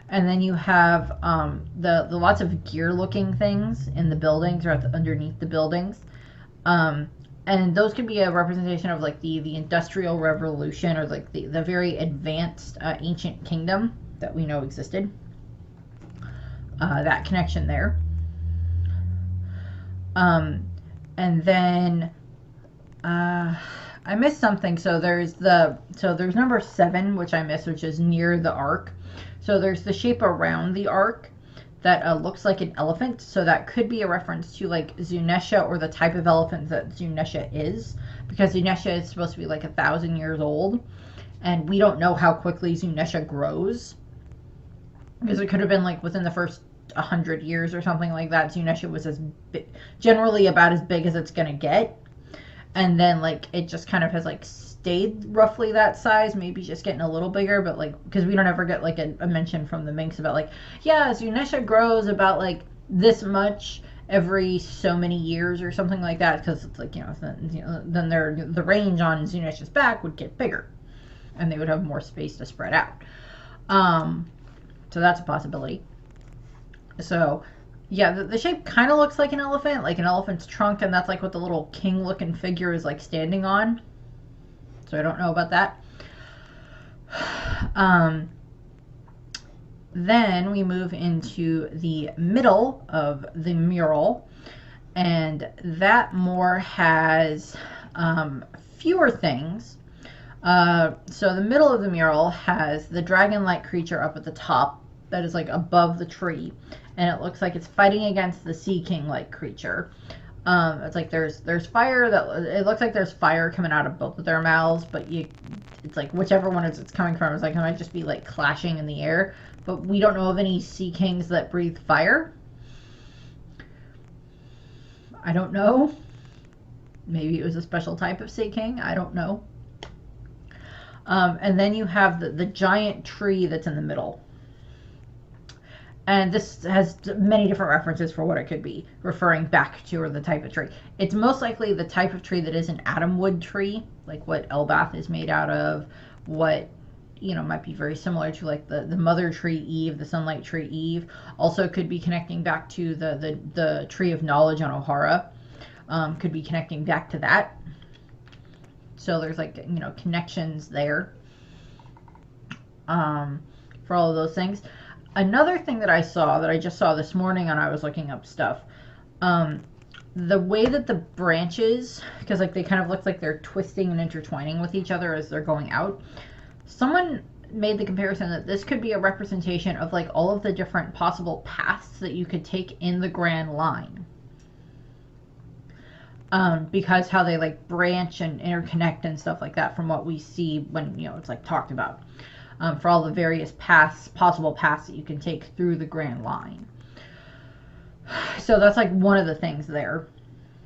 Speaker 1: And then you have the lots of gear looking things in the buildings, or underneath the buildings. And those could be a representation of like the Industrial Revolution, or like the very advanced ancient kingdom that we know existed. That connection there. And then I missed something. So there's number 7, which I missed, which is near the arc. So there's the shape around the arc that looks like an elephant. So that could be a reference to like Zunesha, or the type of elephant that Zunesha is, because Zunesha is supposed to be like 1,000 years old, and we don't know how quickly Zunesha grows, because it could have been like within the first 100 years or something like that. Zunesha was generally about as big as it's gonna get, and then like it just kind of has like stayed roughly that size, maybe just getting a little bigger, but like, because we don't ever get like a mention from the minks about like, yeah, Zunesha grows about like this much every so many years or something like that, because it's like, then the range on Zunesha's back would get bigger, and they would have more space to spread out. So that's a possibility. So yeah, the shape kind of looks like an elephant's trunk, and that's like what the little king looking figure is like standing on. So I don't know about that. Then we move into the middle of the mural, and that more has fewer things. So the middle of the mural has the dragon-like creature up at the top that is like above the tree, and it looks like it's fighting against the sea king-like creature. It's like there's fire, it looks like there's fire coming out of both of their mouths, but it's like whichever one it's coming from, it's like it might just be like clashing in the air. But we don't know of any sea kings that breathe fire. I don't know. Maybe it was a special type of sea king. I don't know. And then you have the giant tree that's in the middle. And this has many different references for what it could be, referring back to, or the type of tree. It's most likely the type of tree that is an Adamwood tree, like what Elbath is made out of, what, might be very similar to like the mother tree Eve, the sunlight tree Eve. Also could be connecting back to the tree of knowledge on Ohara. Could be connecting back to that. So there's like, connections there for all of those things. Another thing that I just saw this morning when I was looking up stuff, the way that the branches, because like they kind of look like they're twisting and intertwining with each other as they're going out. Someone made the comparison that this could be a representation of like all of the different possible paths that you could take in the Grand Line. Because how they like branch and interconnect and stuff like that from what we see when, it's like talked about. For all the various possible paths that you can take through the Grand Line. So that's like one of the things there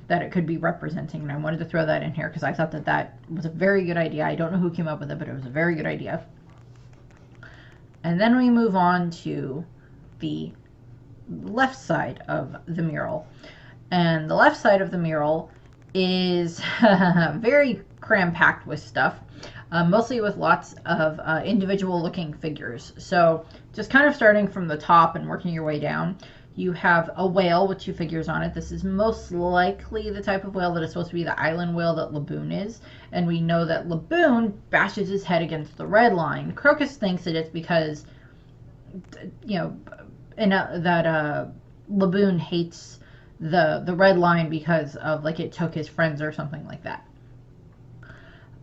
Speaker 1: that it could be representing, and I wanted to throw that in here because I thought that was a very good idea. I don't know who came up with it, but it was a very good idea. And then we move on to the left side of the mural. And the left side of the mural is very cram-packed with stuff. Mostly with lots of individual looking figures. So just kind of starting from the top and working your way down, you have a whale with 2 figures on it. This is most likely the type of whale that is supposed to be the island whale that Laboon is. And we know that Laboon bashes his head against the red line. Crocus thinks that it's because, that Laboon hates the red line because of like it took his friends or something like that.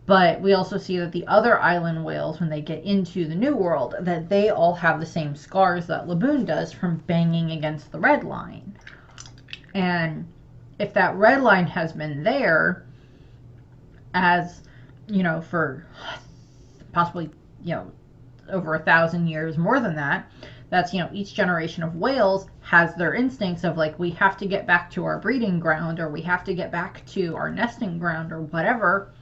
Speaker 1: But we also see that the other island whales, when they get into the New World, that they all have the same scars that Laboon does from banging against the red line. And if that red line has been there as, for possibly, over 1,000 years, more than that, that's, each generation of whales has their instincts of like, we have to get back to our breeding ground, or we have to get back to our nesting ground, or whatever.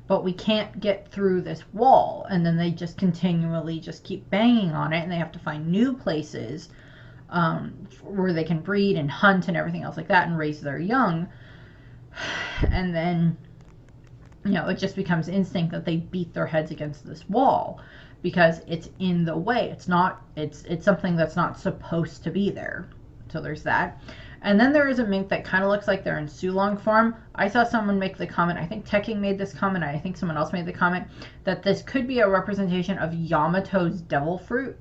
Speaker 1: But we can't get through this wall, and then they just continually just keep banging on it, and they have to find new places where they can breed and hunt and everything else like that and raise their young. And then, it just becomes instinct that they beat their heads against this wall because it's in the way. It's something that's not supposed to be there. So there's that. And then there is a mink that kind of looks like they're in Sulong form. I saw someone make the comment, I think Tekking made this comment, I think someone else made the comment, that this could be a representation of Yamato's devil fruit.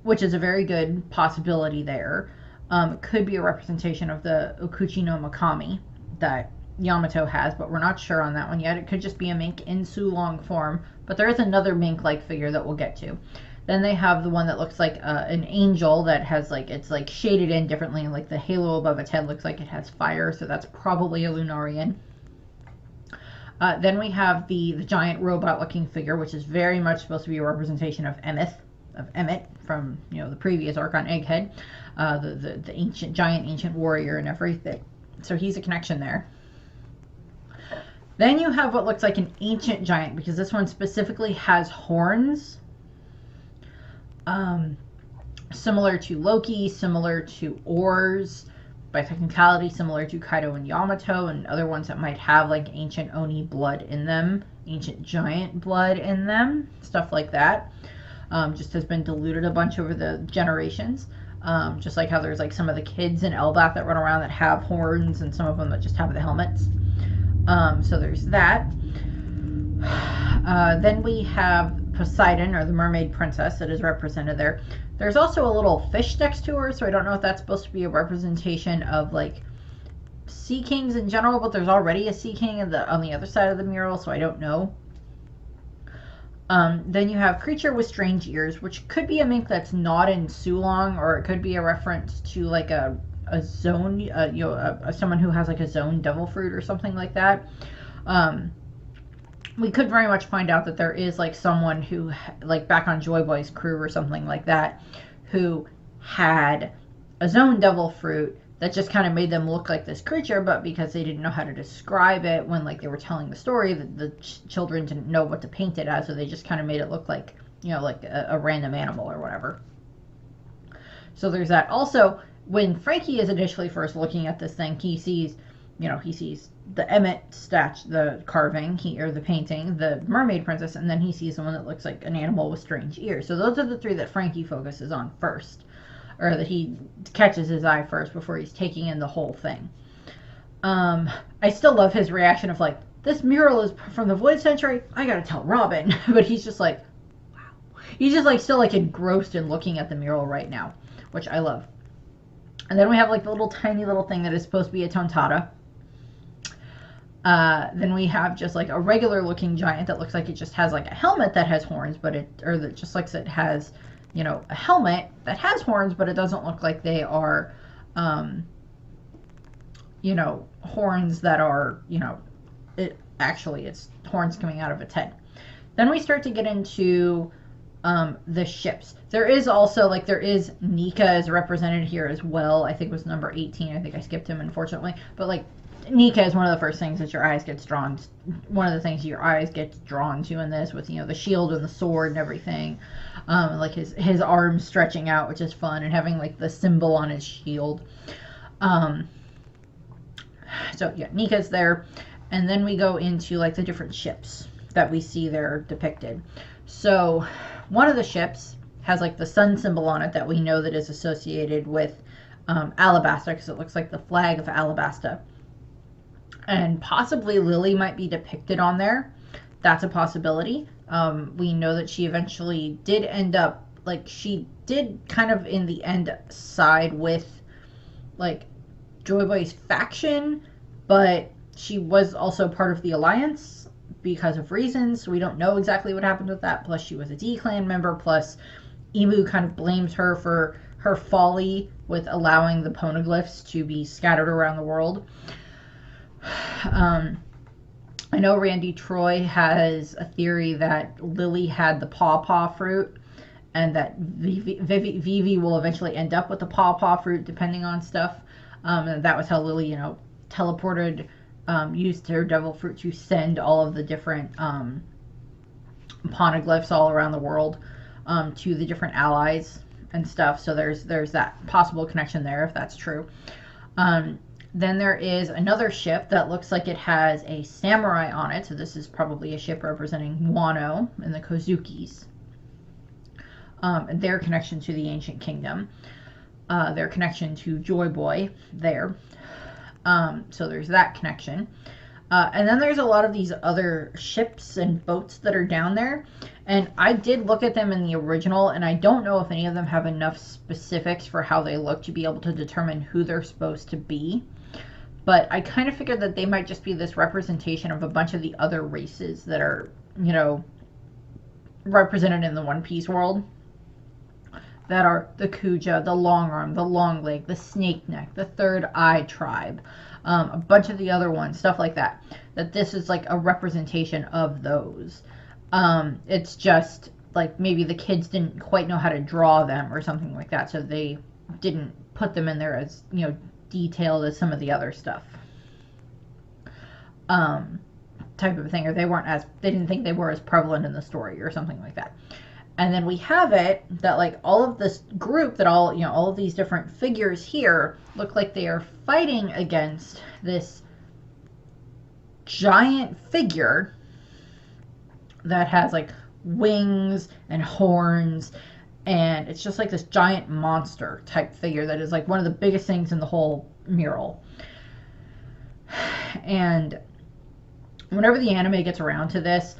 Speaker 1: Which is a very good possibility there. It could be a representation of the Okuchi no Makami that Yamato has, but we're not sure on that one yet. It could just be a mink in Sulong form, but there is another mink-like figure that we'll get to. Then they have the one that looks like an angel that has like, it's like shaded in differently, and like the halo above its head looks like it has fire, so that's probably a Lunarian. Then we have the giant robot-looking figure, which is very much supposed to be a representation of Emmett from, you know, the previous arc on Egghead, the ancient, giant ancient warrior and everything. So he's a connection there. Then you have what looks like an ancient giant, because this one specifically has horns. Similar to Loki, similar to Oars, by technicality similar to Kaido and Yamato, and other ones that might have like ancient Oni blood in them, ancient giant blood in them, stuff like that. Just has been diluted a bunch over the generations. Just like how there's like some of the kids in Elbaf that run around that have horns, and some of them that just have the helmets. So there's that. Then we have Poseidon, or the mermaid princess, that is represented there. There's also a little fish next to her, so I don't know if that's supposed to be a representation of like sea kings in general, but there's already a sea king on the other side of the mural, so I don't know. Then you have creature with strange ears, which could be a mink that's not in Sulong, or it could be a reference to like a zone, someone who has like a zone devil fruit or something like that. We could very much find out that there is like someone who, like back on Joy Boy's crew or something like that, who had a zone devil fruit that just kind of made them look like this creature, but because they didn't know how to describe it when like they were telling the story, the children didn't know what to paint it as, so they just kind of made it look like, you know, like a random animal or whatever. So there's that. Also, when Frankie is initially first looking at this thing, he sees the Emmett statue, the carving, or the painting, the mermaid princess, and then he sees someone that looks like an animal with strange ears. So those are the three that Frankie focuses on first, or that he catches his eye first before he's taking in the whole thing. I still love his reaction of like, this mural is from the Void Century, I gotta tell Robin. But he's just like, wow. He's just like still like engrossed in looking at the mural right now, which I love. And then we have like the little tiny little thing that is supposed to be a Tontata. Then we have just like a regular looking giant that looks like it just has like a helmet that has horns, that just looks like it has, you know, a helmet that has horns, but it doesn't look like they are, you know, horns that are, you know, it's horns coming out of its head. Then we start to get into the ships. There is also there is Nika is represented here as well. I think it was number 18. I think I skipped him, unfortunately. But like, Nika is one of the first things that your eyes gets drawn. One of the things your eyes get drawn to in this, with, you know, the shield and the sword and everything, like his arms stretching out, which is fun, and having like the symbol on his shield. So yeah, Nika's there, and then we go into like the different ships that we see there depicted. So one of the ships has like the sun symbol on it that we know that is associated with Alabasta, because it looks like the flag of Alabasta. And possibly Lily might be depicted on there. That's a possibility. We know that she eventually did end up, like, she did kind of in the end side with, like, Joy Boy's faction, but she was also part of the Alliance because of reasons. So we don't know exactly what happened with that. Plus, she was a D-Clan member. Plus, Imu kind of blames her for her folly with allowing the poneglyphs to be scattered around the world. I know Randy Troy has a theory that Lily had the pawpaw fruit, and that Vivi will eventually end up with the pawpaw fruit depending on stuff. And that was how Lily, you know, teleported, used her devil fruit to send all of the different poneglyphs all around the world to the different allies and stuff. So there's that possible connection there, if that's true. Then there is another ship that looks like it has a samurai on it. So this is probably a ship representing Wano and the Kozukis. And their connection to the Ancient Kingdom. Their connection to Joy Boy there. So there's that connection. And then there's a lot of these other ships and boats that are down there. And I did look at them in the original, and I don't know if any of them have enough specifics for how they look to be able to determine who they're supposed to be. But I kind of figured that they might just be this representation of a bunch of the other races that are, you know, represented in the One Piece world. That are the Kuja, the Long Arm, the Long Leg, the Snake Neck, the Third Eye Tribe. A bunch of the other ones, stuff like that. That this is like a representation of those. It's just like maybe the kids didn't quite know how to draw them or something like that, so they didn't put them in there as, you know, detailed as some of the other stuff. Type of thing, or they didn't think they were as prevalent in the story or something like that. And then we have it that like all of this group that all of these different figures here look like they are fighting against this giant figure that has like wings and horns, and it's just like this giant monster type figure that is like one of the biggest things in the whole mural. And whenever the anime gets around to this,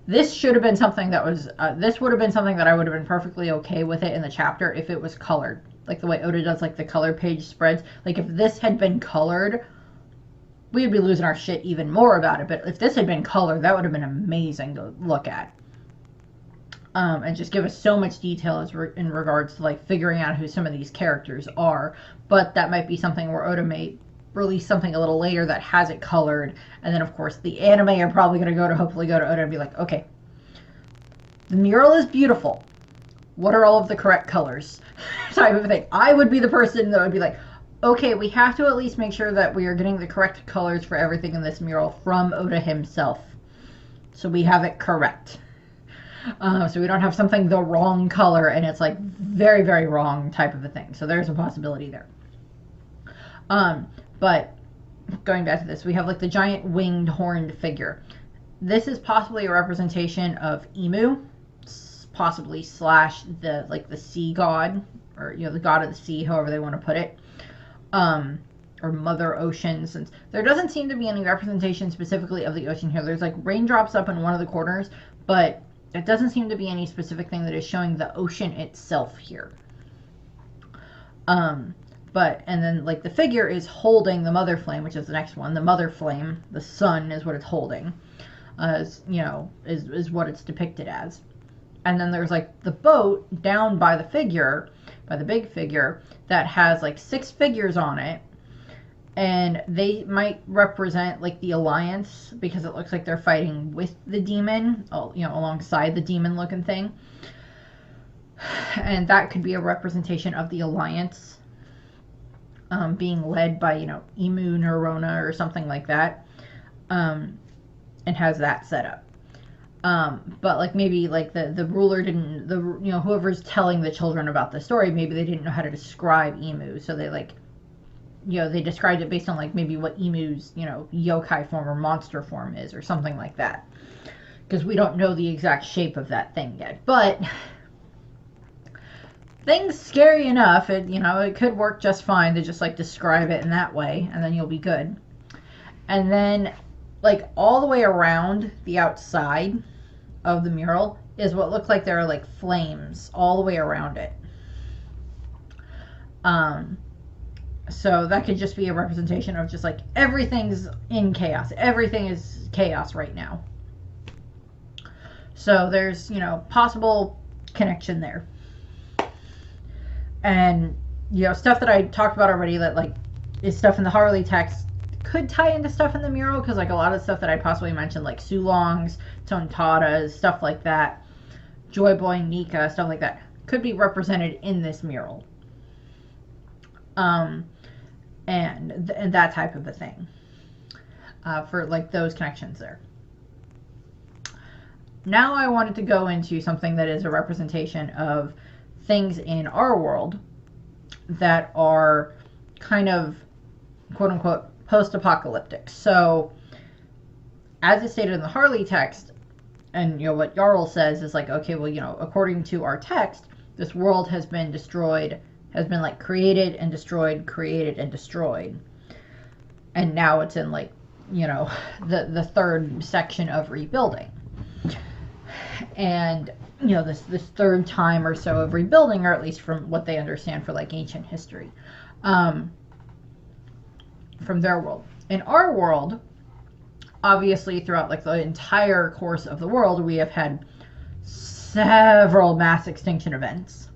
Speaker 1: this should have been something that was, this would have been something that I would have been perfectly okay with it in the chapter if it was colored. Like the way Oda does like the color page spreads. Like if this had been colored, we'd be losing our shit even more about it. But if this had been colored, that would have been amazing to look at. And just give us so much detail in regards to like figuring out who some of these characters are. But that might be something where Oda may release something a little later that has it colored, and then of course the anime are probably going to hopefully go to Oda and be like, okay, the mural is beautiful, what are all of the correct colors? Type of thing. I would be the person that would be like, okay, we have to at least make sure that we are getting the correct colors for everything in this mural from Oda himself, so we have it correct. So we don't have something the wrong color and it's like very, very wrong type of a thing. So there's a possibility there. But going back to this, we have like the giant winged horned figure. This is possibly a representation of Emu, possibly slash the sea god, or the god of the sea, however they want to put it, or Mother Ocean. Since there doesn't seem to be any representation specifically of the ocean here. There's like raindrops up in one of the corners, but it doesn't seem to be any specific thing that is showing the ocean itself here. And then like the figure is holding the mother flame, which is the next one. The mother flame, the sun, is what it's holding, is what it's depicted as. And then there's like the boat down by the figure, by the big figure, that has like 6 figures on it, and they might represent like the Alliance, because it looks like they're fighting with the demon, alongside the demon looking thing. And that could be a representation of the Alliance, being led by, Emu Neurona or something like that, and has that set up. But like maybe like the ruler didn't, whoever's telling the children about the story, maybe they didn't know how to describe Emu, so they like, they described it based on like maybe what Emu's, yokai form or monster form is or something like that, because we don't know the exact shape of that thing yet. But thing's scary enough. It could work just fine to just like describe it in that way, and then you'll be good. And then like all the way around the outside of the mural is what look like there are like flames all the way around it. So that could just be a representation of just like everything's in chaos. Everything is chaos right now. So there's, possible connection there. And, stuff that I talked about already that like is stuff in the Harley text could tie into stuff in the mural, because like a lot of stuff that I possibly mentioned, like Sulongs, Tontadas, stuff like that, Joy Boy, Nika, stuff like that, could be represented in this mural. And that type of a thing, for like those connections there. Now I wanted to go into something that is a representation of things in our world that are kind of quote unquote post-apocalyptic. So as it's stated in the Harley text, and what Jarl says is like, okay, well, according to our text, this world has been destroyed, has been like created and destroyed, and now it's in like the third section of rebuilding. And this third time or so of rebuilding, or at least from what they understand for like ancient history, from their world. In our world, obviously throughout like the entire course of the world, we have had several mass extinction events,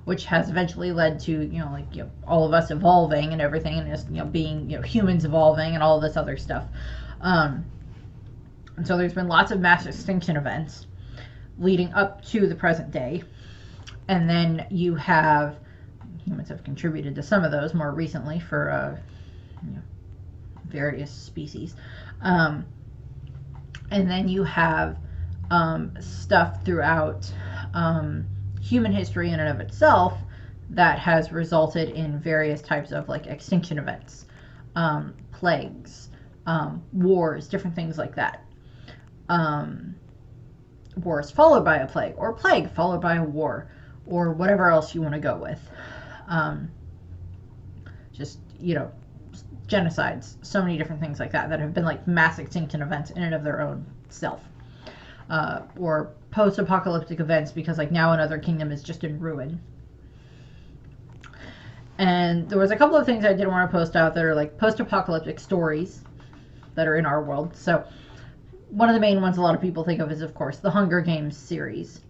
Speaker 1: which has eventually led to all of us evolving and everything, and just being humans evolving and all of this other stuff. And so there's been lots of mass extinction events leading up to the present day. And then humans have contributed to some of those more recently for various species. And then you have stuff throughout human history in and of itself that has resulted in various types of like extinction events, plagues, wars, different things like that. Wars followed by a plague followed by a war, or whatever else you want to go with. Just genocides, so many different things like that have been like mass extinction events in and of their own self, or post-apocalyptic events, because like now another kingdom is just in ruin. And there was a couple of things I did want to post out that are like post-apocalyptic stories that are in our world. So one of the main ones a lot of people think of is, of course, the Hunger Games series.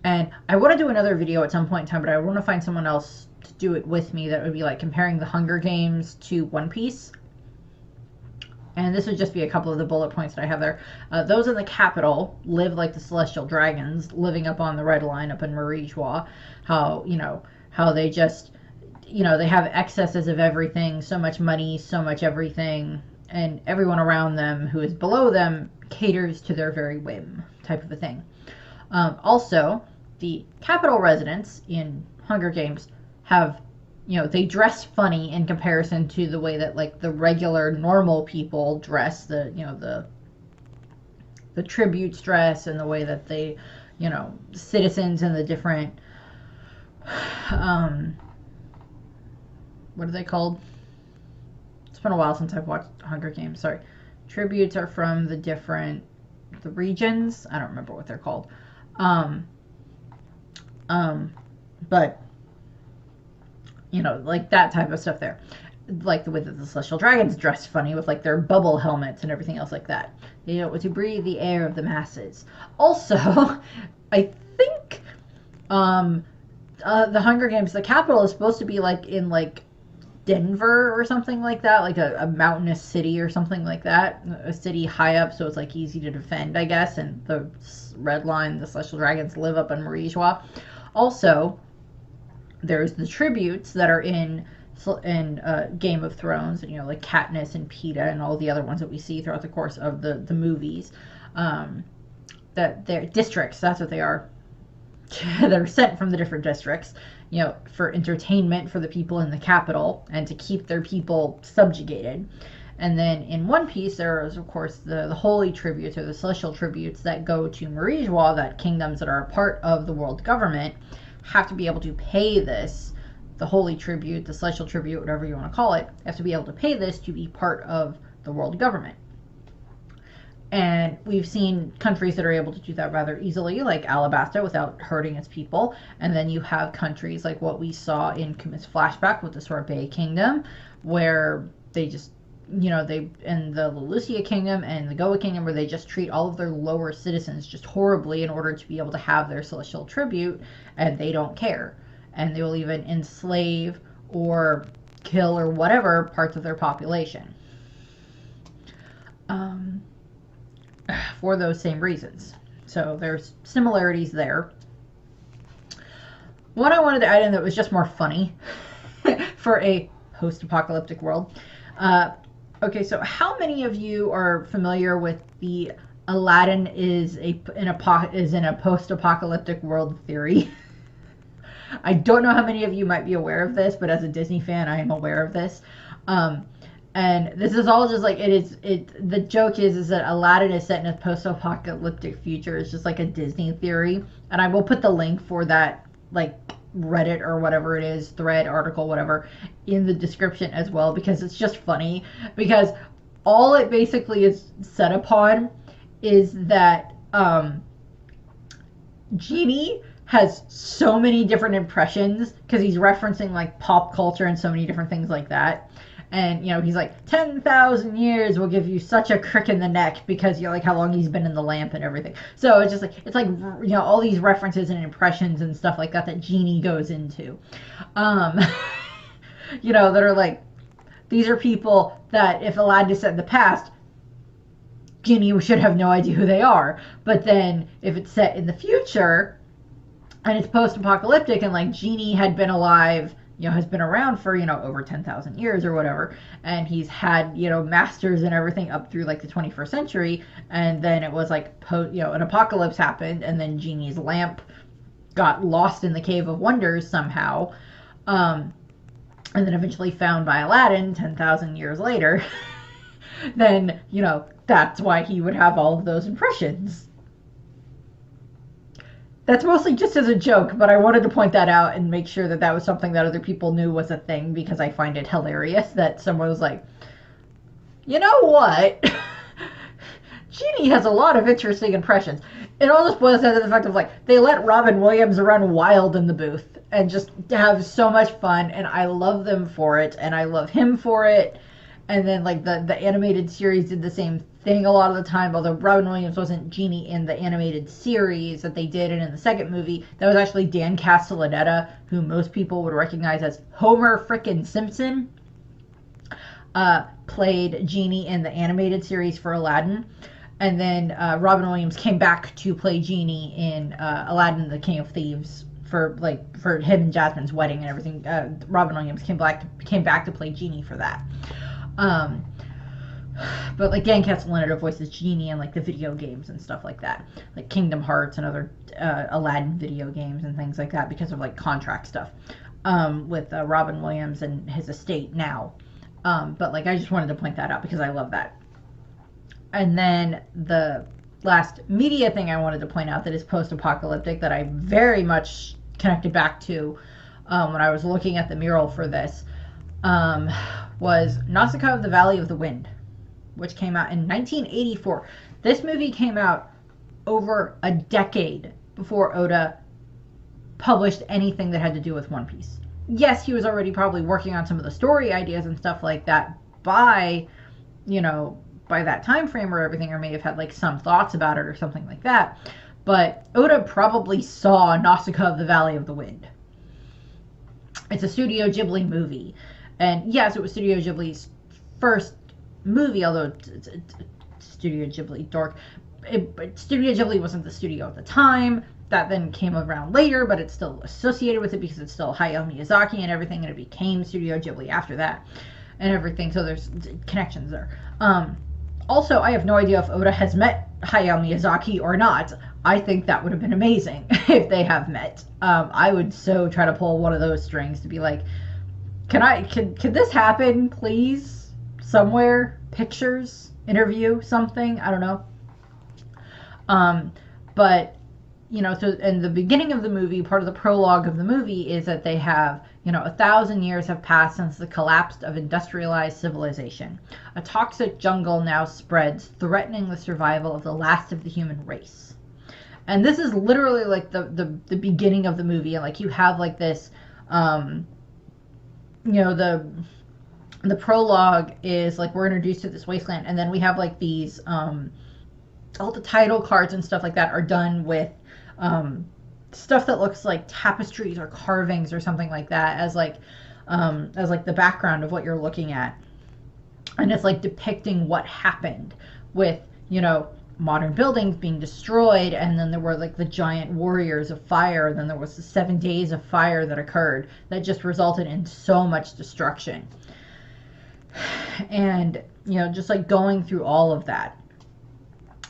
Speaker 1: And I want to do another video at some point in time, but I want to find someone else to do it with me that would be like comparing the Hunger Games to One Piece. And this would just be a couple of the bullet points that I have there. Those in the capital live like the celestial dragons, living up on the red line up in Mural. How they just, they have excesses of everything, so much money, so much everything, and everyone around them who is below them caters to their very whim, type of a thing. Also, the capital residents in Hunger Games have, they dress funny in comparison to the way that like the regular normal people dress, the tributes dress, and the way that they, citizens in the different, what are they called? It's been a while since I've watched Hunger Games. Sorry. Tributes are from the regions. I don't remember what they're called. But like that type of stuff there. Like the way that the celestial dragons dress funny with like their bubble helmets and everything else like that. To breathe the air of the masses. Also, I think the Hunger Games, the capital is supposed to be like in like Denver or something like that, like a mountainous city or something like that, a city high up, so it's like easy to defend, I guess. And the red line, the celestial dragons, live up in Mural. Also, there's the tributes that are in Game of Thrones, and like Katniss and Peeta and all the other ones that we see throughout the course of the movies. That they're districts, that's what they are. They're sent from the different districts, for entertainment for the people in the capital and to keep their people subjugated. And then in One Piece, there is, of course, the holy tributes, or the celestial tributes, that go to Mural, that kingdoms that are a part of the world government have to be able to pay this, the holy tribute, the celestial tribute, whatever you want to call it, have to be able to pay this to be part of the world government. And we've seen countries that are able to do that rather easily, like Alabasta, without hurting its people. And then you have countries like what we saw in Kuma's flashback with the Sorbet Kingdom, where they just, they, and the Lucia Kingdom and the Goa Kingdom, where they just treat all of their lower citizens just horribly in order to be able to have their celestial tribute, and they don't care. And they will even enslave or kill or whatever parts of their population. For those same reasons. So there's similarities there. One I wanted to add in that was just more funny for a post-apocalyptic world. Okay, so how many of you are familiar with the Aladdin is in a post-apocalyptic world theory? I don't know how many of you might be aware of this, but as a Disney fan, I am aware of this. And this is all just like, the joke is that Aladdin is set in a post-apocalyptic future. It's just like a Disney theory. And I will put the link for that, like, Reddit or whatever it is, thread, article, whatever, in the description as well, because it's just funny. Because all it basically is set upon is that Genie has so many different impressions, because he's referencing like pop culture and so many different things like that. And, he's like, 10,000 years will give you such a crick in the neck, because, like, how long he's been in the lamp and everything. So it's just like, all these references and impressions and stuff like that Genie goes into. That are like, these are people that if Aladdin is set in the past, Genie should have no idea who they are. But then if it's set in the future and it's post-apocalyptic and, like, Genie had been alive, has been around for, over 10,000 years or whatever, and he's had, masters and everything up through, like, the 21st century, and then it was, like, an apocalypse happened, and then Genie's lamp got lost in the Cave of Wonders somehow, and then eventually found by Aladdin 10,000 years later, then, that's why he would have all of those impressions. That's mostly just as a joke, but I wanted to point that out and make sure that that was something that other people knew was a thing, because I find it hilarious that someone was like, you know what? Genie has a lot of interesting impressions. It all just boils down to the fact of, like, they let Robin Williams run wild in the booth and just have so much fun, and I love them for it, and I love him for it. And then, like, the animated series did the same thing a lot of the time, although Robin Williams wasn't Genie in the animated series that they did, and in the second movie, that was actually Dan Castellaneta, who most people would recognize as Homer frickin' Simpson, played Genie in the animated series for Aladdin. And then Robin Williams came back to play Genie in Aladdin the King of Thieves for him and Jasmine's wedding and everything. Robin Williams came back to play Genie for that. But, like, Dan Castellaneta voices Genie in, like, the video games and stuff like that, like Kingdom Hearts and other Aladdin video games and things like that, because of, like, contract stuff with Robin Williams and his estate now. But, like, I just wanted to point that out because I love that. And then the last media thing I wanted to point out that is post-apocalyptic that I very much connected back to when I was looking at the mural for this was Nausicaa of the Valley of the Wind, which came out in 1984. This movie came out over a decade before Oda published anything that had to do with One Piece. Yes, he was already probably working on some of the story ideas and stuff like that by that time frame or everything, or may have had, like, some thoughts about it or something like that. But Oda probably saw Nausicaa of the Valley of the Wind. It's a Studio Ghibli movie. And yes, it was Studio Ghibli's first movie, although it's Studio Ghibli dork. Studio Ghibli wasn't the studio at the time. That then came around later, but it's still associated with it because it's still Hayao Miyazaki and everything, and it became Studio Ghibli after that and everything. So there's connections there. Also, I have no idea if Oda has met Hayao Miyazaki or not. I think that would have been amazing if they have met. I would so try to pull one of those strings to be like, can this happen, please? Somewhere, pictures, interview, something, I don't know. But, so in the beginning of the movie, part of the prologue of the movie is that they have, 1,000 years have passed since the collapse of industrialized civilization. A toxic jungle now spreads, threatening the survival of the last of the human race. And this is literally, like, the beginning of the movie, and, like, you have, like, this, the prologue is, like, we're introduced to this wasteland, and then we have, like, these, all the title cards and stuff like that are done with, stuff that looks like tapestries or carvings or something like that as the background of what you're looking at. And it's, like, depicting what happened with, modern buildings being destroyed, and then there were, like, the giant warriors of fire, and then there was the 7 days of fire that occurred that just resulted in so much destruction. And, just, like, going through all of that.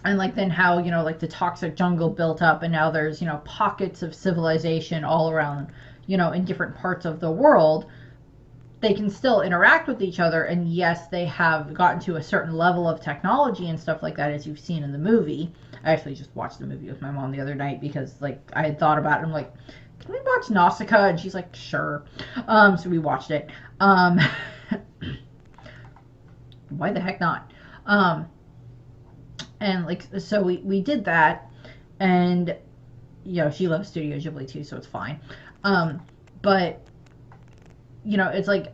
Speaker 1: And, like, then how, like, the toxic jungle built up, and now there's, pockets of civilization all around, in different parts of the world. They can still interact with each other, and yes, they have gotten to a certain level of technology and stuff like that, as you've seen in the movie. I actually just watched the movie with my mom the other night because, like, I had thought about it. I'm like, can we watch Nausicaa? And she's like, sure. So we watched it. Why the heck not? And like, so we did that, and you know, she loves Studio Ghibli too, so it's fine. But you know, it's like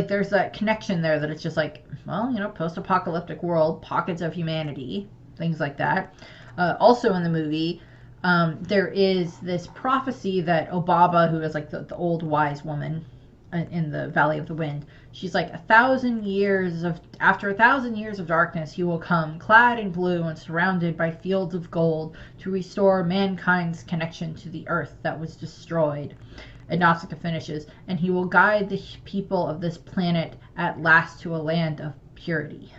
Speaker 1: there's that connection there that it's just like, well, you know, post-apocalyptic world, pockets of humanity, things like that. Also in the movie, there is this prophecy that Obaba, who is like the old wise woman in the Valley of the Wind, she's like, after 1,000 years of darkness, he will come, clad in blue and surrounded by fields of gold, to restore mankind's connection to the earth that was destroyed. And Nausicaa finishes, and he will guide the people of this planet at last to a land of purity.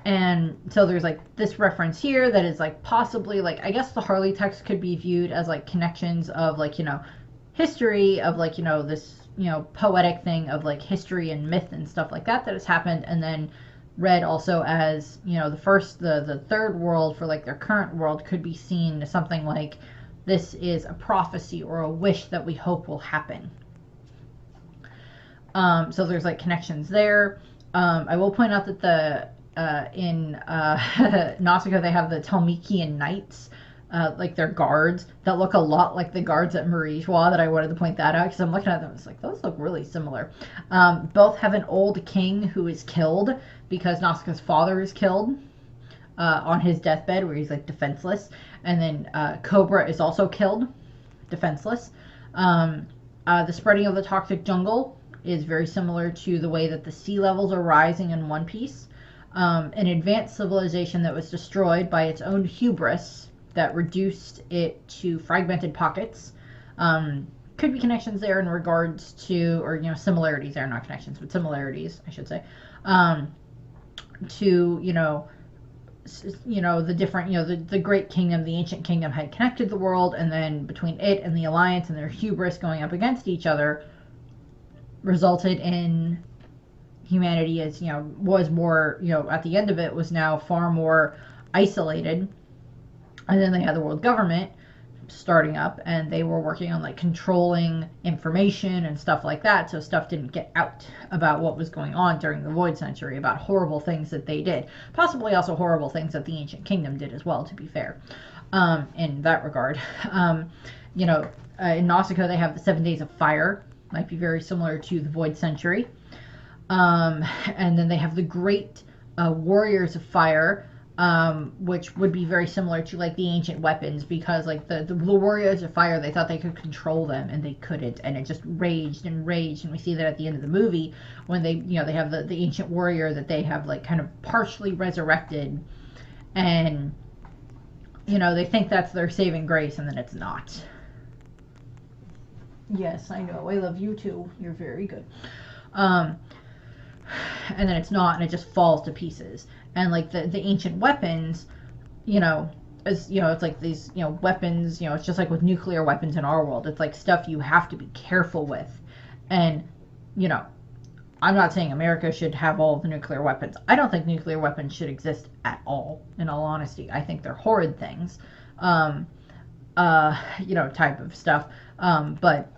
Speaker 1: And so there's like this reference here that is like possibly like, I guess the Harley text could be viewed as like connections of like, you know, history of like, you know, this, you know, poetic thing of like history and myth and stuff like that has happened, and then read also as, you know, the third world for like their current world could be seen as something like, this is a prophecy or a wish that we hope will happen. So there's like connections there. I will point out that in Nausicaa they have the Talmikian knights, like their guards that look a lot like the guards at Murals. That I wanted to point that out because I'm looking at them, it's like, those look really similar. Both have an old king who is killed because Nausicaa's father is killed on his deathbed, where he's like defenseless, and then Cobra is also killed, defenseless. The spreading of the toxic jungle is very similar to the way that the sea levels are rising in One Piece. An advanced civilization that was destroyed by its own hubris that reduced it to fragmented pockets. Could be connections there in regards to, or, you know, similarities there, not connections, but similarities, I should say, to, you know, the different, you know, the Great Kingdom, the Ancient Kingdom had connected the world, and then between it and the Alliance and their hubris going up against each other resulted in humanity, as, you know, was more, you know, at the end of it was now far more isolated. And then they had the world government starting up, and they were working on like controlling information and stuff like that, so stuff didn't get out about what was going on during the Void Century, about horrible things that they did, possibly also horrible things that the Ancient Kingdom did as well, to be fair, in that regard. You know, in Nausicaa they have the 7 days of fire, might be very similar to the Void Century. And then they have the great warriors of fire, which would be very similar to like the ancient weapons, because like the warriors of fire, they thought they could control them and they couldn't, and it just raged and raged. And we see that at the end of the movie when they, you know, they have the ancient warrior that they have like kind of partially resurrected, and, you know, they think that's their saving grace, and then it's not. Yes, I know, I love you too, you're very good. And then it's not, and it just falls to pieces. And like the ancient weapons, you know, as you know, it's like these, you know, weapons, you know, it's just like with nuclear weapons in our world, it's like stuff you have to be careful with. And, you know, I'm not saying America should have all of the nuclear weapons. I don't think nuclear weapons should exist at all, in all honesty. I think they're horrid things, you know, type of stuff, but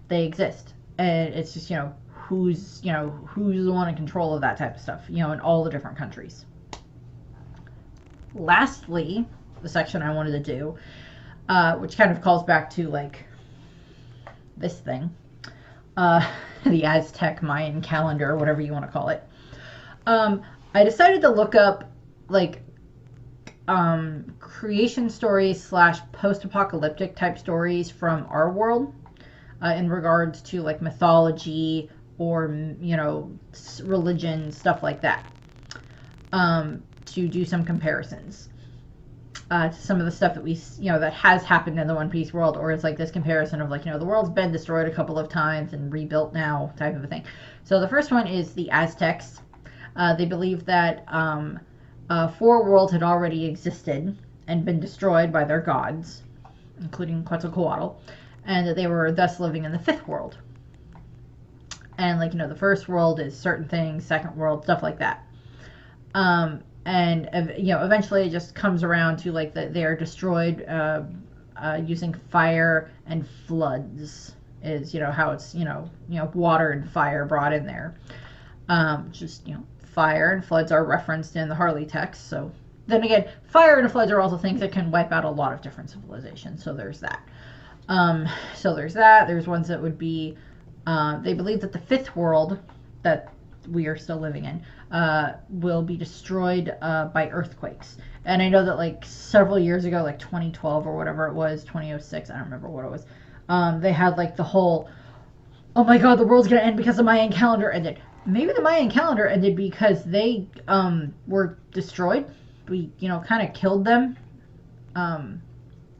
Speaker 1: they exist, and it's just, you know, who's the one in control of that type of stuff, you know, in all the different countries. Lastly, the section I wanted to do, which kind of calls back to like this thing, the Aztec Mayan calendar, or whatever you want to call it. I decided to look up like creation stories / post-apocalyptic type stories from our world, in regards to like mythology or, you know, religion, stuff like that, to do some comparisons to some of the stuff that we, you know, that has happened in the One Piece world, or it's like this comparison of like, you know, the world's been destroyed a couple of times and rebuilt now, type of a thing. So the first one is the Aztecs. They believe that 4 worlds had already existed and been destroyed by their gods, including Quetzalcoatl, and that they were thus living in the 5th world. And like, you know, the 1st world is certain things, 2nd world, stuff like that. And, you know, eventually it just comes around to like that they are destroyed using fire and floods is, how it's, water and fire brought in there. Just, fire and floods are referenced in the Harley text. So then again, fire and floods are also things that can wipe out a lot of different civilizations. So there's that. There's ones that would be, they believe that the fifth world that we are still living in will be destroyed by earthquakes. And I know that like several years ago, like 2012 or whatever it was, 2006, I don't remember what it was, they had like the whole, oh my god, the world's gonna end because the Mayan calendar ended. Maybe the Mayan calendar ended because they were destroyed. We, kind of killed them, when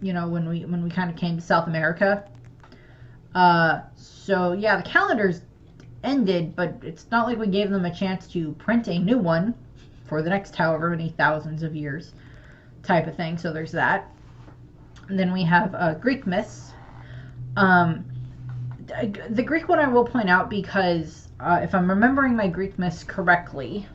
Speaker 1: we kind of came to South America. So yeah, the calendars ended, but it's not like we gave them a chance to print a new one for the next however many thousands of years type of thing. So there's that. And then we have Greek myths. The Greek one I will point out because if I'm remembering my Greek myths correctly,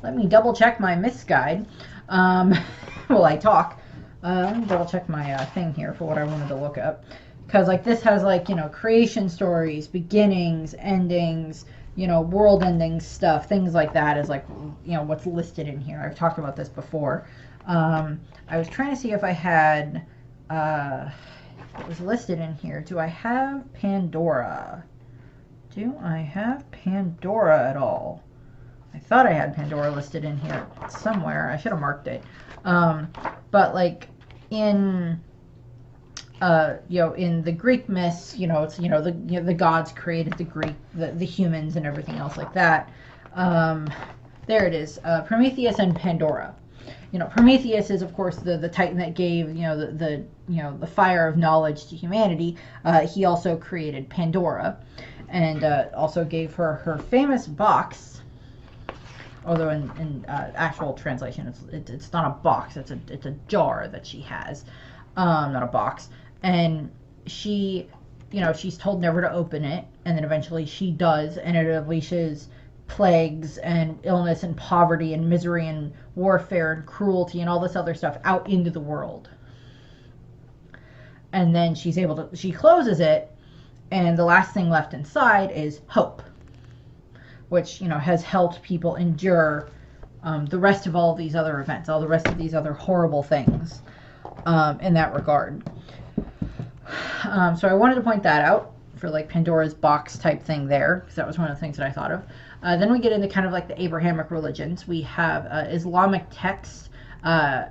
Speaker 1: let me double check my myths guide while I talk. Let me double check my thing here for what I wanted to look up. Because like this has like, creation stories, beginnings, endings, world endings stuff, things like that is like, what's listed in here. I've talked about this before. I was trying to see if I had, it was listed in here. Do I have Pandora? Do I have Pandora at all? I thought I had Pandora listed in here somewhere. I should have marked it. But like in in the Greek myths, it's the gods created the humans and everything else like that. There it is, Prometheus and Pandora. Prometheus is of course the titan that gave the fire of knowledge to humanity. He also created Pandora, and also gave her famous box. Although in actual translation, it's not a box; it's a jar that she has, not a box. And she, she's told never to open it, and then eventually she does, and it unleashes plagues and illness and poverty and misery and warfare and cruelty and all this other stuff out into the world. And then she closes it, and the last thing left inside is hope, which, has helped people endure the rest of all these other events, all the rest of these other horrible things in that regard. So I wanted to point that out for like Pandora's box type thing there, because that was one of the things that I thought of. Then we get into kind of like the Abrahamic religions. We have Islamic texts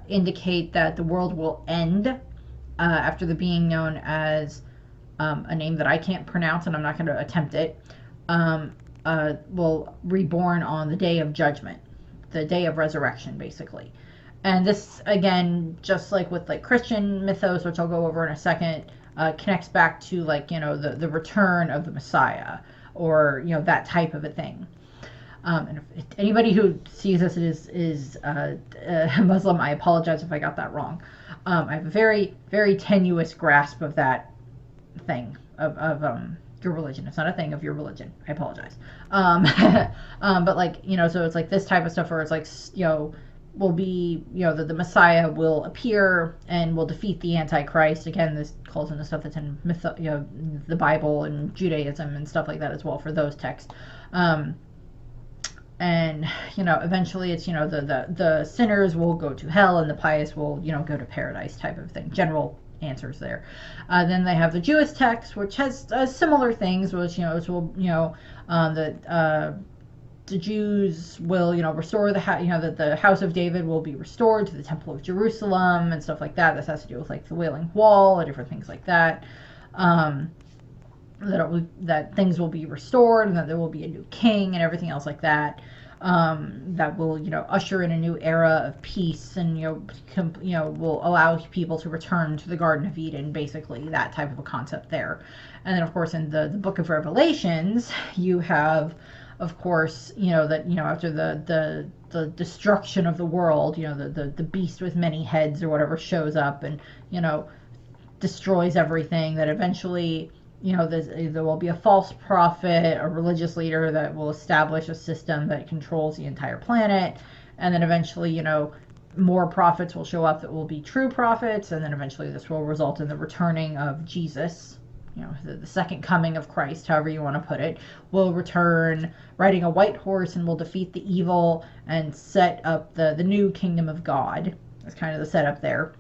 Speaker 1: indicate that the world will end after the being known as a name that I can't pronounce, and I'm not going to attempt it, will reborn on the day of judgment, the day of resurrection, basically. And this, again, just like with like Christian mythos, which I'll go over in a second, connects back to like, the return of the Messiah, or, that type of a thing. And if anybody who sees this is Muslim, I apologize if I got that wrong. I have a very, very tenuous grasp of that thing, of your religion. It's not a thing of your religion. I apologize. But like, so it's like this type of stuff where it's like, will be, the Messiah will appear and will defeat the Antichrist. Again, this calls into stuff that's in the Bible and Judaism and stuff like that as well for those texts. And, eventually it's, the sinners will go to hell and the pious will, go to paradise type of thing. General answers there. Then they have the Jewish text, which has similar things, which, the Jews will, restore the house of David will be restored to the Temple of Jerusalem and stuff like that. This has to do with like the Wailing Wall and different things like that. That things will be restored, and that there will be a new king and everything else like that. That will, usher in a new era of peace, and will allow people to return to the Garden of Eden, basically that type of a concept there. And then of course in the Book of Revelations, you have, of course, that after the destruction of the world, the beast with many heads or whatever shows up and destroys everything. That eventually, there will be a false prophet, a religious leader that will establish a system that controls the entire planet, and then eventually, more prophets will show up that will be true prophets, and then eventually this will result in the returning of Jesus. You know, the second coming of Christ, however you want to put it, will return riding a white horse and will defeat the evil and set up the new kingdom of God. That's kind of the setup there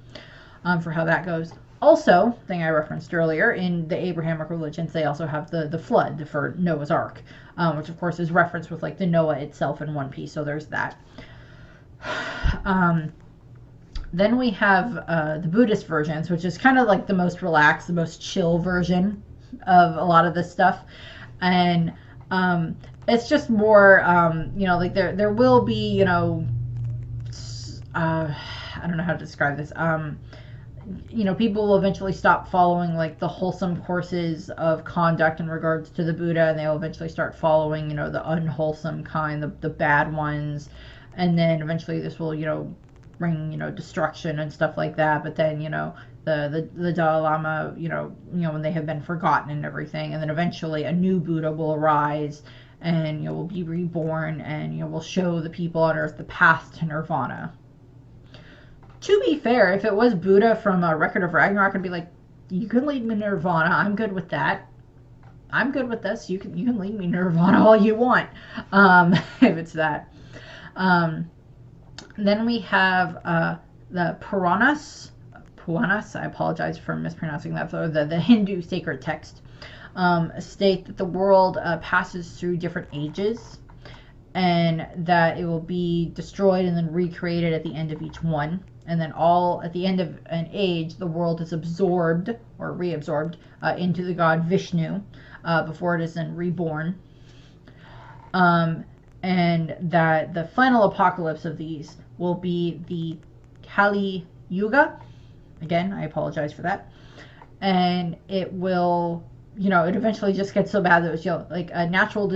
Speaker 1: for how that goes. Also, thing I referenced earlier, in the Abrahamic religions, they also have the flood for Noah's Ark, which of course is referenced with like the Noah itself in one piece, so there's that. Then we have the Buddhist versions, which is kind of like the most relaxed, the most chill version of a lot of this stuff. And it's just more, you know, like there will be, you know, I don't know how to describe this. You know, people will eventually stop following like the wholesome courses of conduct in regards to the Buddha, and they'll eventually start following, you know, the unwholesome kind, the bad ones. And then eventually this will, you know, bring, you know, destruction and stuff like that. But then, you know, the Dalai Lama, you know, when they have been forgotten and everything, and then eventually a new Buddha will arise, and, you know, will be reborn, and, you know, will show the people on earth the path to nirvana. To be fair, if it was Buddha from a Record of Ragnarok, I'd be like, you can lead me nirvana. I'm good with that. I'm good with this. You can lead me nirvana all you want, if it's that. Then we have the Puranas. I apologize for mispronouncing that. The Hindu sacred text state that the world passes through different ages, and that it will be destroyed and then recreated at the end of each one. And then at the end of an age, the world is absorbed or reabsorbed into the god Vishnu before it is then reborn. And that the final apocalypse of these will be the Kali Yuga. Again, I apologize for that. And it will, you know, it eventually just gets so bad that it's, you know, like a natural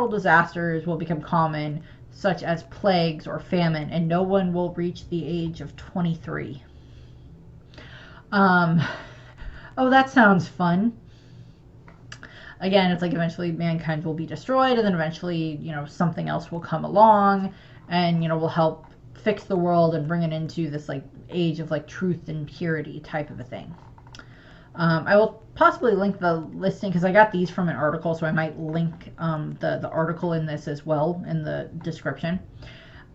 Speaker 1: disasters will become common, such as plagues or famine, and no one will reach the age of 23. Oh, that sounds fun. Again, it's like eventually mankind will be destroyed, and then eventually, you know, something else will come along and, you know, will help fix the world and bring it into this like age of like truth and purity type of a thing. I will possibly link the listing because I got these from an article, so I might link the article in this as well in the description.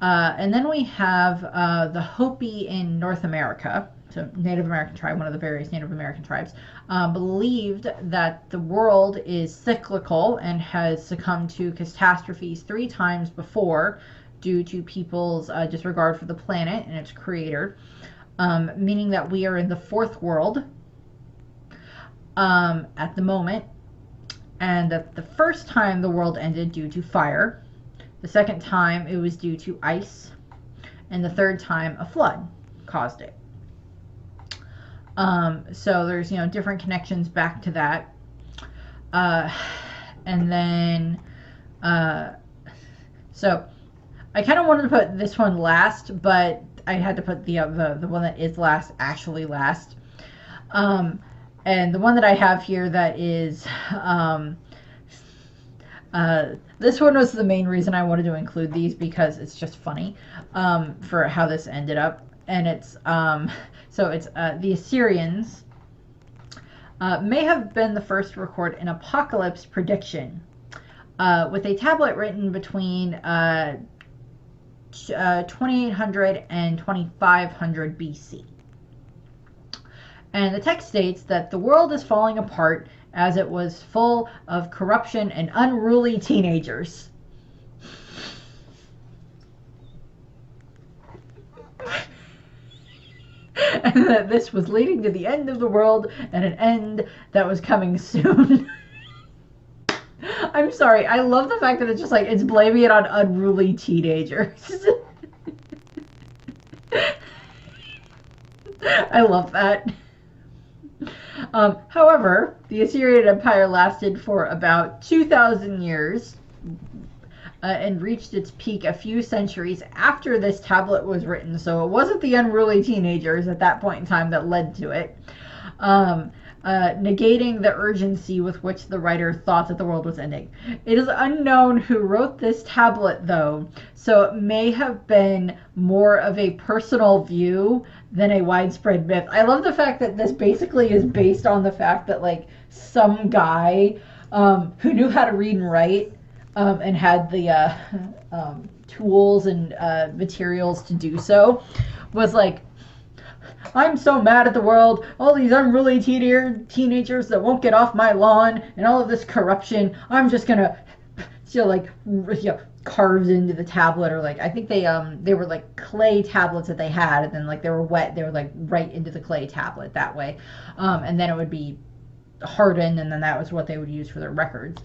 Speaker 1: And then we have the Hopi in North America, so Native American tribe, one of the various Native American tribes, believed that the world is cyclical and has succumbed to catastrophes 3 times before due to people's disregard for the planet and its creator, meaning that we are in the 4th world at the moment, and that the first time the world ended due to fire, the second time it was due to ice, and the third time a flood caused it. So there's, you know, different connections back to that. And then, so I kind of wanted to put this one last, but I had to put the one that is last actually last. And the one that I have here that is, this one was the main reason I wanted to include these, because it's just funny for how this ended up. And it's, so it's the Assyrians may have been the first to record an apocalypse prediction with a tablet written between 2800 and 2500 BC. And the text states that the world is falling apart as it was full of corruption and unruly teenagers. And that this was leading to the end of the world, and an end that was coming soon. I'm sorry, I love the fact that it's just like, it's blaming it on unruly teenagers. I love that. However, the Assyrian Empire lasted for about 2,000 years and reached its peak a few centuries after this tablet was written. So it wasn't the unruly teenagers at that point in time that led to it. negating the urgency with which the writer thought that the world was ending. It is unknown who wrote this tablet, though, so it may have been more of a personal view than a widespread myth. I love the fact that this basically is based on the fact that, like, some guy who knew how to read and write and had the tools and materials to do so was like, I'm so mad at the world, all these unruly teenagers that won't get off my lawn, and all of this corruption, I'm just gonna, carved into the tablet, or like, I think they were like clay tablets that they had, and then like they were wet, they were like right into the clay tablet that way, and then it would be hardened, and then that was what they would use for their records,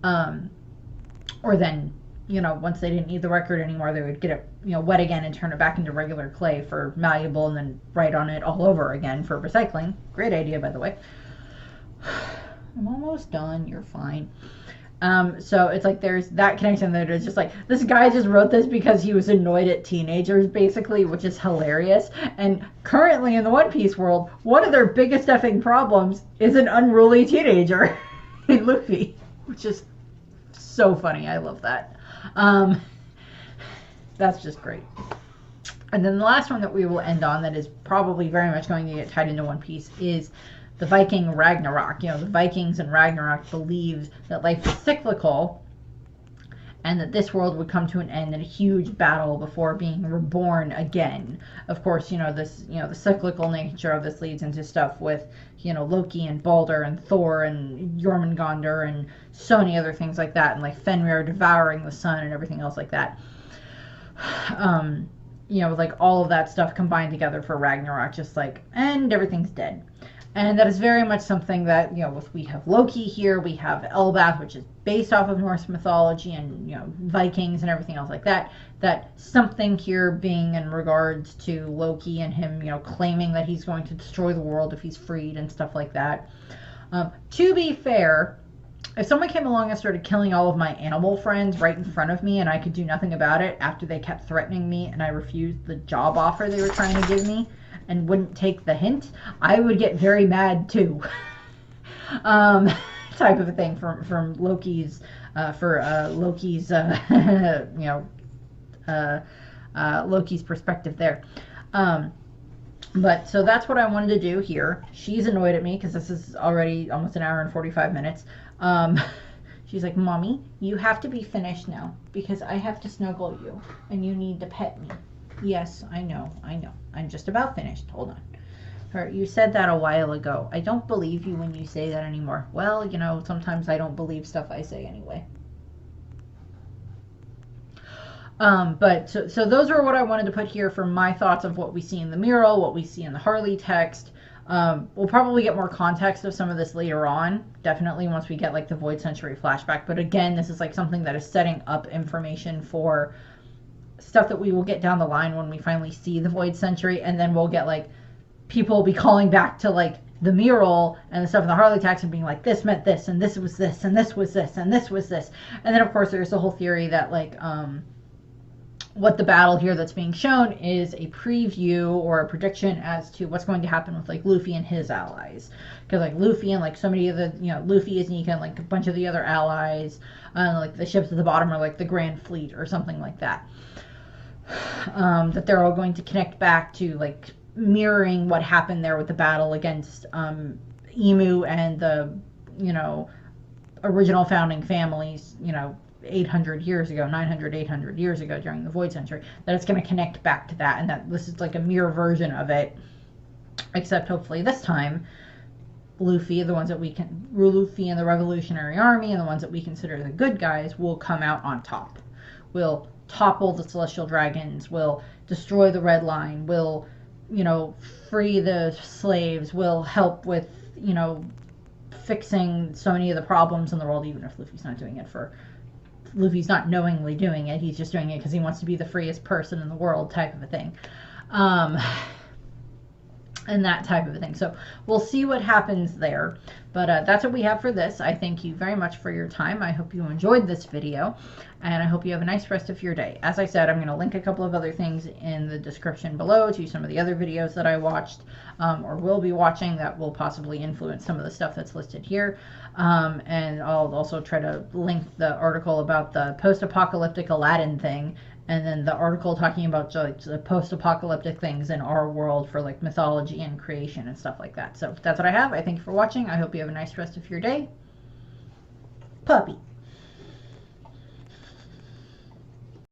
Speaker 1: or then, once they didn't need the record anymore, they would get it, wet again and turn it back into regular clay for malleable, and then write on it all over again for recycling. Great idea, by the way. I'm almost done. You're fine. So it's like there's that connection that is just like, this guy just wrote this because he was annoyed at teenagers, basically, which is hilarious. And currently in the One Piece world, one of their biggest effing problems is an unruly teenager in Luffy, which is so funny. I love that. That's just great. And then the last one that we will end on that is probably very much going to get tied into One Piece is the Viking Ragnarok. The Vikings in Ragnarok believed that life is cyclical and that this world would come to an end in a huge battle before being reborn again. Of course, this, the cyclical nature of this leads into stuff with, Loki and Balder and Thor and Jormungandr and so many other things like that, and like Fenrir devouring the sun and everything else like that. Like all of that stuff combined together for Ragnarok, just like, and everything's dead. And that is very much something that, we have Loki here, we have Elbath, which is based off of Norse mythology, and, Vikings and everything else like that, that something here being in regards to Loki and him, claiming that he's going to destroy the world if he's freed and stuff like that. To be fair, if someone came along and started killing all of my animal friends right in front of me and I could do nothing about it after they kept threatening me and I refused the job offer they were trying to give me, and wouldn't take the hint, I would get very mad too. Type of a thing from Loki's Loki's perspective there. But so that's what I wanted to do here. She's annoyed at me because this is already almost an hour and 45 minutes. She's like, Mommy, you have to be finished now because I have to snuggle you and you need to pet me. Yes, I know. I'm just about finished. Hold on. You said that a while ago. I don't believe you when you say that anymore. Well, sometimes I don't believe stuff I say anyway. But so those are what I wanted to put here for my thoughts of what we see in the mural, what we see in the Harley text. We'll probably get more context of some of this later on, definitely once we get like the Void Century flashback. But again, this is like something that is setting up information for stuff that we will get down the line when we finally see the Void Century, and then we'll get like people will be calling back to like the mural and the stuff in the Harley text and being like, this meant this, and this was this, and this was this, and this was this. And then of course there's the whole theory that like what the battle here that's being shown is a preview or a prediction as to what's going to happen with like Luffy and his allies, because like Luffy and like so many of the Luffy, Nika, and like a bunch of the other allies, like the ships at the bottom are like the Grand Fleet or something like that. That they're all going to connect back to like mirroring what happened there with the battle against Emu and the original founding families 800 years ago, 900, 800 years ago during the Void Century, that it's going to connect back to that, and that this is like a mirror version of it, except hopefully this time Luffy and the Revolutionary Army and the ones that we consider the good guys will come out on top, will topple the Celestial Dragons, will destroy the Red Line, will free the slaves, will help with fixing so many of the problems in the world, even if Luffy's not knowingly doing it, he's just doing it because he wants to be the freest person in the world, type of a thing. and that type of thing. So we'll see what happens there. But that's what we have for this. I thank you very much for your time. I hope you enjoyed this video, and I hope you have a nice rest of your day. As I said, I'm going to link a couple of other things in the description below to some of the other videos that I watched or will be watching that will possibly influence some of the stuff that's listed here. And I'll also try to link the article about the post-apocalyptic Aladdin thing, and then the article talking about like the post-apocalyptic things in our world for like mythology and creation and stuff like that. So that's what I have. I thank you for watching. I hope you have a nice rest of your day. Puppy.